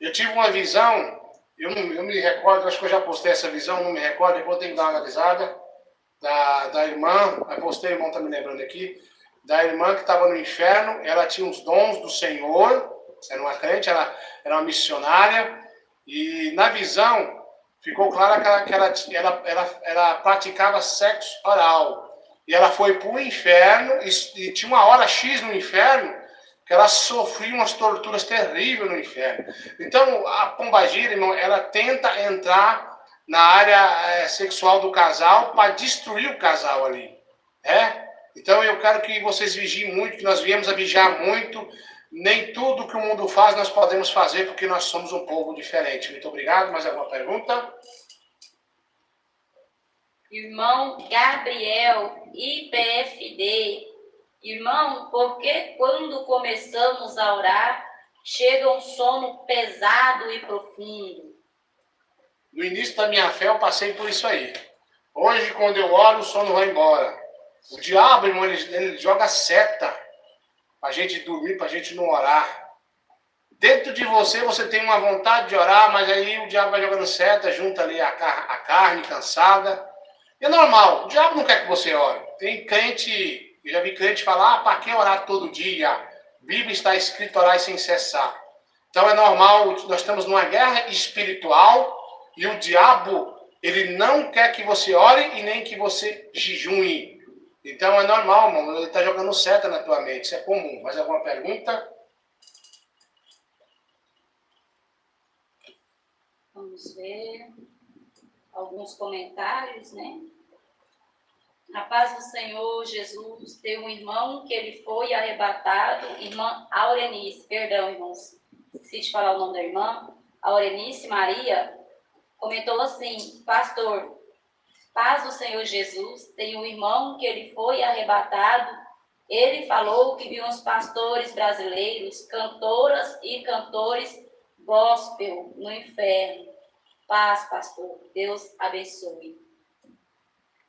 Eu tive uma visão, eu me recordo, acho que eu já postei essa visão, não me recordo, depois eu tenho que dar uma analisada, da irmã, eu postei, o irmão está me lembrando aqui, da irmã que estava no inferno, ela tinha os dons do Senhor, era uma crente, ela era uma missionária, e na visão ficou claro que ela praticava sexo oral. E ela foi para o inferno, e tinha uma hora X no inferno, que ela sofria umas torturas terríveis no inferno. Então, a pombagira, irmão, ela tenta entrar na área sexual do casal para destruir o casal ali. Então, eu quero que vocês vigiem muito, que nós viemos a vigiar muito. Nem tudo que o mundo faz nós podemos fazer, porque nós somos um povo diferente. Muito obrigado. Mais alguma pergunta? Irmão Gabriel, IPFD. Irmão, por que quando começamos a orar, chega um sono pesado e profundo? No início da minha fé eu passei por isso aí. Hoje, quando eu oro, o sono vai embora. O diabo, irmão, ele joga seta para a gente dormir, para a gente não orar. Dentro de você tem uma vontade de orar, mas aí o diabo vai jogando seta, junta ali a carne cansada. É normal, o diabo não quer que você ore. Tem crente, eu já vi crente falar, para que orar todo dia? A Bíblia está escrito orar sem cessar. Então é normal, nós estamos numa guerra espiritual e o diabo, ele não quer que você ore e nem que você jejue. Então é normal, irmão, ele está jogando seta na tua mente, isso é comum. Mais alguma pergunta? Vamos ver alguns comentários, né? A paz do Senhor Jesus, tem um irmão que ele foi arrebatado, irmã Aurenice, perdão, irmãos, esqueci de falar o nome da irmã, Aurenice Maria, comentou assim: pastor, paz do Senhor Jesus, tem um irmão que ele foi arrebatado, ele falou que viu uns pastores brasileiros, cantoras e cantores gospel no inferno. Paz, pastor, Deus abençoe.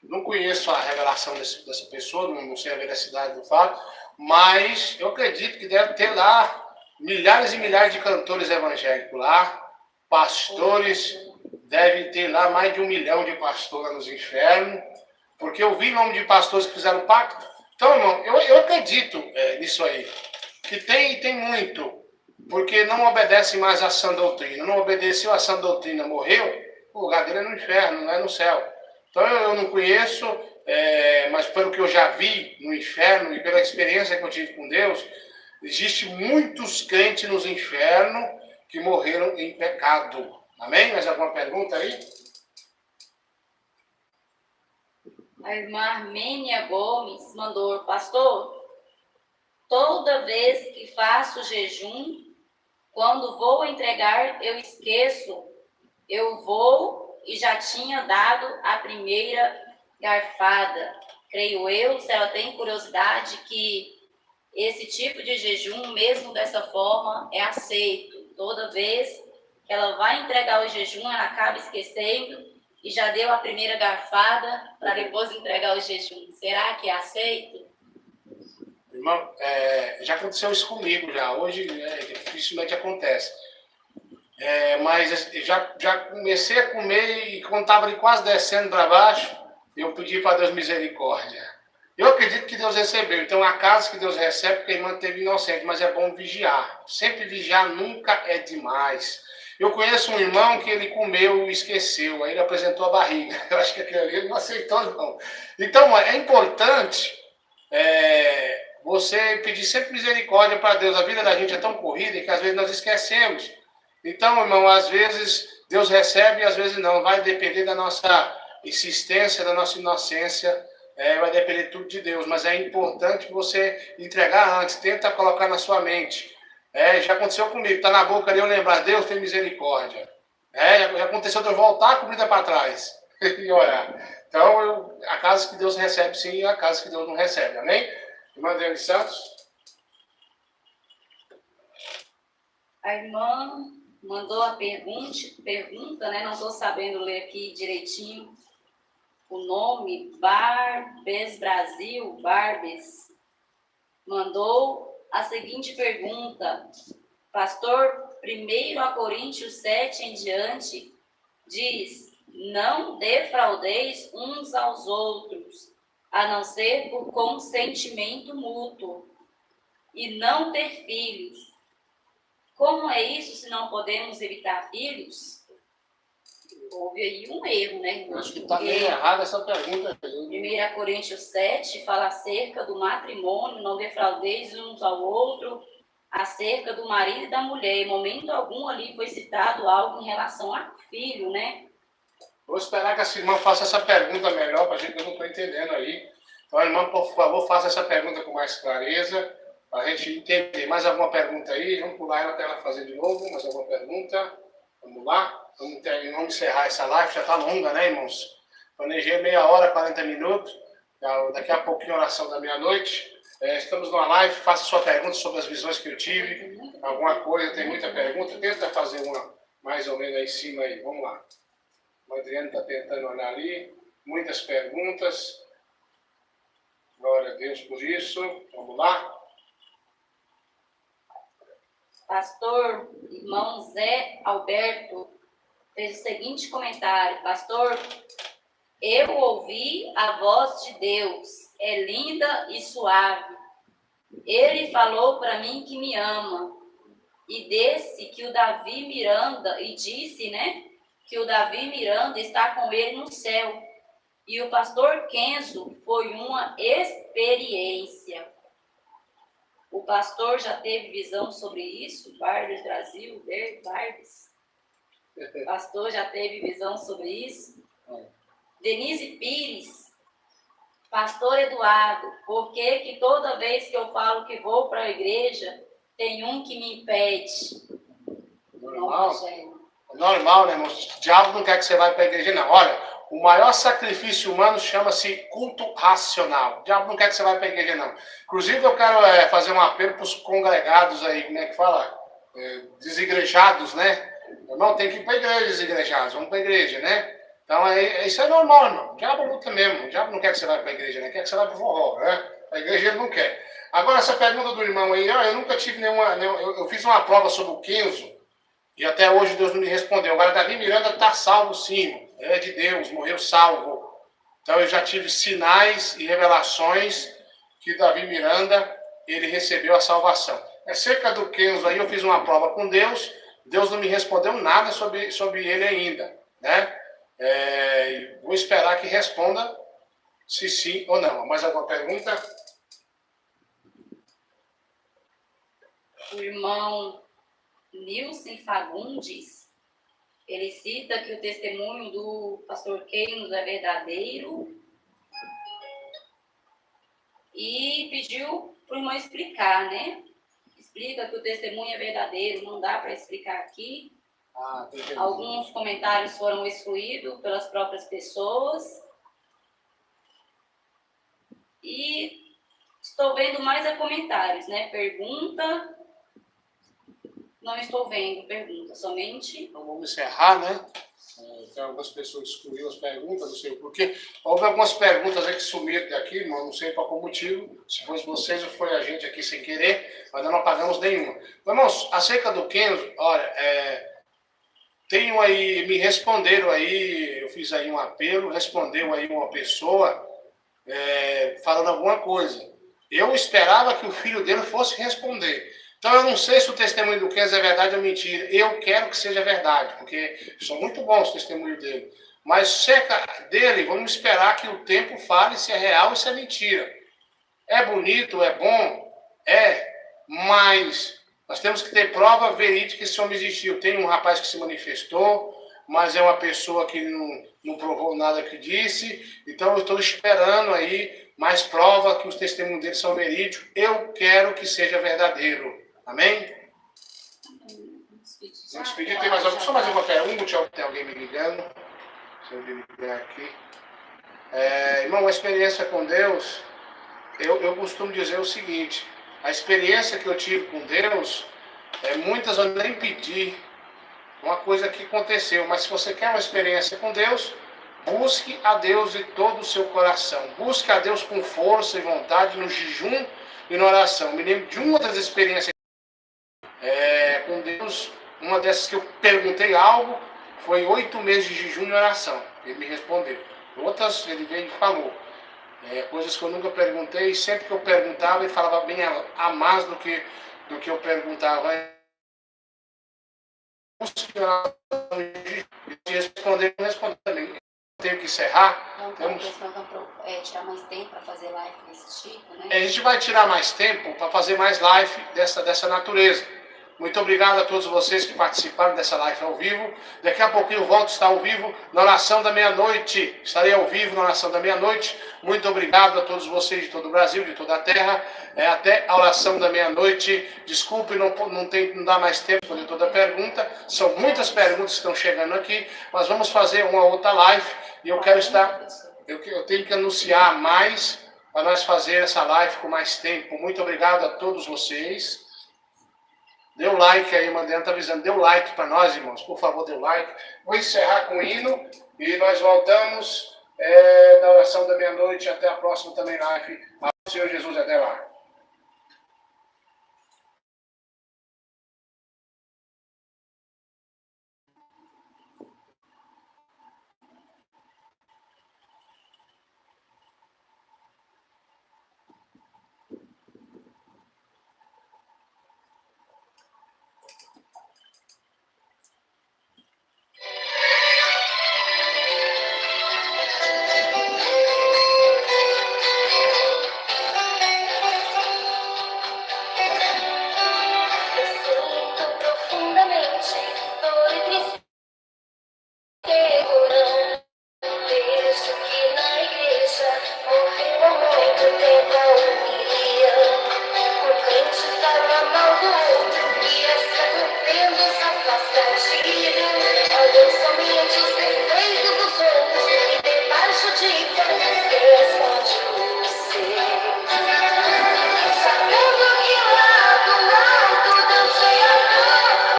Não conheço a revelação dessa pessoa, não sei a veracidade do fato, mas eu acredito que deve ter lá milhares e milhares de cantores evangélicos lá, pastores, deve ter lá mais de 1 milhão de pastores nos infernos, porque eu vi nome de pastores que fizeram pacto. Então, irmão, eu acredito nisso aí, que tem muito, porque não obedece mais à sã doutrina. Não obedeceu à sã doutrina, morreu, o lugar dele é no inferno, não é no céu. Então eu não conheço, mas pelo que eu já vi no inferno e pela experiência que eu tive com Deus, existe muitos crentes nos infernos que morreram em pecado. Amém? Mais alguma pergunta aí? A irmã Armênia Gomes mandou: pastor, toda vez que faço jejum, quando vou entregar, eu esqueço. Eu vou e já tinha dado a primeira garfada. Creio eu, se ela tem curiosidade, que esse tipo de jejum, mesmo dessa forma, é aceito. Toda vez que ela vai entregar o jejum, ela acaba esquecendo e já deu a primeira garfada para depois entregar o jejum. Será que é aceito? Irmão, já aconteceu isso comigo já. Hoje dificilmente acontece. Mas já comecei a comer e quando estava quase descendo para baixo, eu pedi para Deus misericórdia. Eu acredito que Deus recebeu. Então, há casos que Deus recebe porque a irmã teve inocente, mas é bom vigiar. Sempre vigiar nunca é demais. Eu conheço um irmão que ele comeu e esqueceu, aí ele apresentou a barriga. Eu acho que aquele ali ele não aceitou, não. Então, é importante você pedir sempre misericórdia para Deus. A vida da gente é tão corrida que às vezes nós esquecemos. Então, irmão, às vezes Deus recebe e às vezes não. Vai depender da nossa insistência, da nossa inocência. Vai depender tudo de Deus. Mas é importante você entregar antes. Tenta colocar na sua mente. Já aconteceu comigo. Está na boca ali eu lembrar. Deus tem misericórdia. Já aconteceu de eu voltar a comida para trás. E orar. Então, há casos que Deus recebe sim e há casos que Deus não recebe. Amém? Irmã Adriane Santos. A irmã mandou a pergunta, né? Não estou sabendo ler aqui direitinho o nome, Barbes Brasil, Barbes, mandou a seguinte pergunta. Pastor, 1 Coríntios 7 em diante, diz: não defraudeis uns aos outros, a não ser por consentimento mútuo, e não ter filhos. Como é isso se não podemos evitar filhos? Houve aí um erro, né? Acho que está meio errada essa pergunta. 1 Coríntios 7 fala acerca do matrimônio, não defraudeis uns ao outro, acerca do marido e da mulher. Em momento algum ali foi citado algo em relação a filho, né? Vou esperar que essa irmã faça essa pergunta melhor para a gente, que eu não estou entendendo aí. Então, irmã, por favor, faça essa pergunta com mais clareza, para a gente entender. Mais alguma pergunta aí? Vamos pular ela para ela fazer de novo. Mais alguma pergunta? Vamos lá? Vamos encerrar essa live, já está longa, né, irmãos? Planejei meia hora, 40 minutos. Daqui a pouquinho, oração da meia-noite. Estamos numa live, faça sua pergunta sobre as visões que eu tive. Alguma coisa, tem muita pergunta. Tenta fazer uma mais ou menos aí em cima aí. Vamos lá. O Adriano está tentando olhar ali. Muitas perguntas. Glória a Deus por isso. Vamos lá. Pastor, irmão Zé Alberto, fez o seguinte comentário. Pastor, eu ouvi a voz de Deus. É linda e suave. Ele falou para mim que me ama. E disse que o Davi Miranda, e disse, né, que o Davi Miranda está com ele no céu. E o pastor Kenzo foi uma experiência. O pastor já teve visão sobre isso? Barbes Brasil, Barbes. O pastor já teve visão sobre isso? Denise Pires. Pastor Eduardo, por que toda vez que eu falo que vou para a igreja, tem um que me impede? Normal. Normal, né, irmão? O diabo não quer que você vá para a igreja, não. Olha, o maior sacrifício humano chama-se culto racional. O diabo não quer que você vá para a igreja, não. Inclusive, eu quero fazer um apelo para os congregados aí, como é que fala? Desigrejados, né? Irmão, tem que ir para a igreja, desigrejados. Vamos para a igreja, né? Então, isso é normal, irmão. O diabo luta mesmo. O diabo não quer que você vá para a igreja, né? Quer que você vá para o forró, né? A igreja ele não quer. Agora, essa pergunta do irmão aí, eu nunca tive nenhuma... Eu fiz uma prova sobre o Kenzo, e até hoje Deus não me respondeu. Agora, Davi Miranda está salvo, sim. Ele é de Deus, morreu salvo. Então, eu já tive sinais e revelações que Davi Miranda, ele recebeu a salvação. Acerca do Kenzo aí, eu fiz uma prova com Deus. Deus não me respondeu nada sobre ele ainda, né? Vou esperar que responda se sim ou não. Mais alguma pergunta? O irmão Nilson Fagundes, ele cita que o testemunho do pastor Kenzo é verdadeiro e pediu para o irmão explicar, né? Explica que o testemunho é verdadeiro, não dá para explicar aqui. Alguns comentários foram excluídos pelas próprias pessoas. E estou vendo mais comentários, né? Pergunta. Não estou vendo pergunta, somente... Então vamos encerrar, né? Tem algumas pessoas que excluíram as perguntas, não sei porquê. Houve algumas perguntas aí que sumiram daqui, irmão, não sei por qual motivo. Se fosse vocês ou foi a gente aqui sem querer, mas não apagamos nenhuma. Irmãos, acerca do Kenzo, olha, tenho aí, me responderam aí, eu fiz aí um apelo, respondeu aí uma pessoa falando alguma coisa. Eu esperava que o filho dele fosse responder. Então, eu não sei se o testemunho do Kenzo é verdade ou mentira. Eu quero que seja verdade, porque são muito bons os testemunhos dele. Mas, cerca dele, vamos esperar que o tempo fale se é real ou se é mentira. É bonito, é bom? Mas nós temos que ter prova verídica que esse homem existiu. Tem um rapaz que se manifestou, mas é uma pessoa que não provou nada que disse. Então, eu estou esperando aí mais prova que os testemunhos dele são verídicos. Eu quero que seja verdadeiro. Amém? Vamos despedir. Tem só mais uma pergunta? Tem alguém me ligando? Deixa eu ligar aqui. Irmão, uma experiência com Deus, eu costumo dizer o seguinte: a experiência que eu tive com Deus, muitas eu nem pedi, uma coisa que aconteceu. Mas se você quer uma experiência com Deus, busque a Deus de todo o seu coração. Busque a Deus com força e vontade, no jejum e na oração. Me lembro de uma das experiências com Deus, uma dessas que eu perguntei algo, foi 8 meses de jejum e oração. Ele me respondeu. Outras, ele veio e falou. Coisas que eu nunca perguntei, e sempre que eu perguntava, ele falava bem a mais do que eu perguntava. E respondeu também. Tenho que encerrar. Vamos tirar mais tempo para fazer live desse tipo, né? A gente vai tirar mais tempo para fazer mais live dessa natureza. Muito obrigado a todos vocês que participaram dessa live ao vivo. Daqui a pouquinho eu volto a estar ao vivo na oração da meia-noite. Estarei ao vivo na oração da meia-noite. Muito obrigado a todos vocês de todo o Brasil, de toda a terra. Até a oração da meia-noite. Desculpe, não dá mais tempo para ler toda a pergunta. São muitas perguntas que estão chegando aqui. Mas vamos fazer uma outra live. E eu quero estar... Eu tenho que anunciar mais para nós fazer essa live com mais tempo. Muito obrigado a todos vocês. Dê o like aí, Mandela está avisando. Dê o like para nós, irmãos. Por favor, dê o like. Vou encerrar com o hino e nós voltamos na oração da meia-noite. Até a próxima também live. Ao Senhor Jesus, até lá.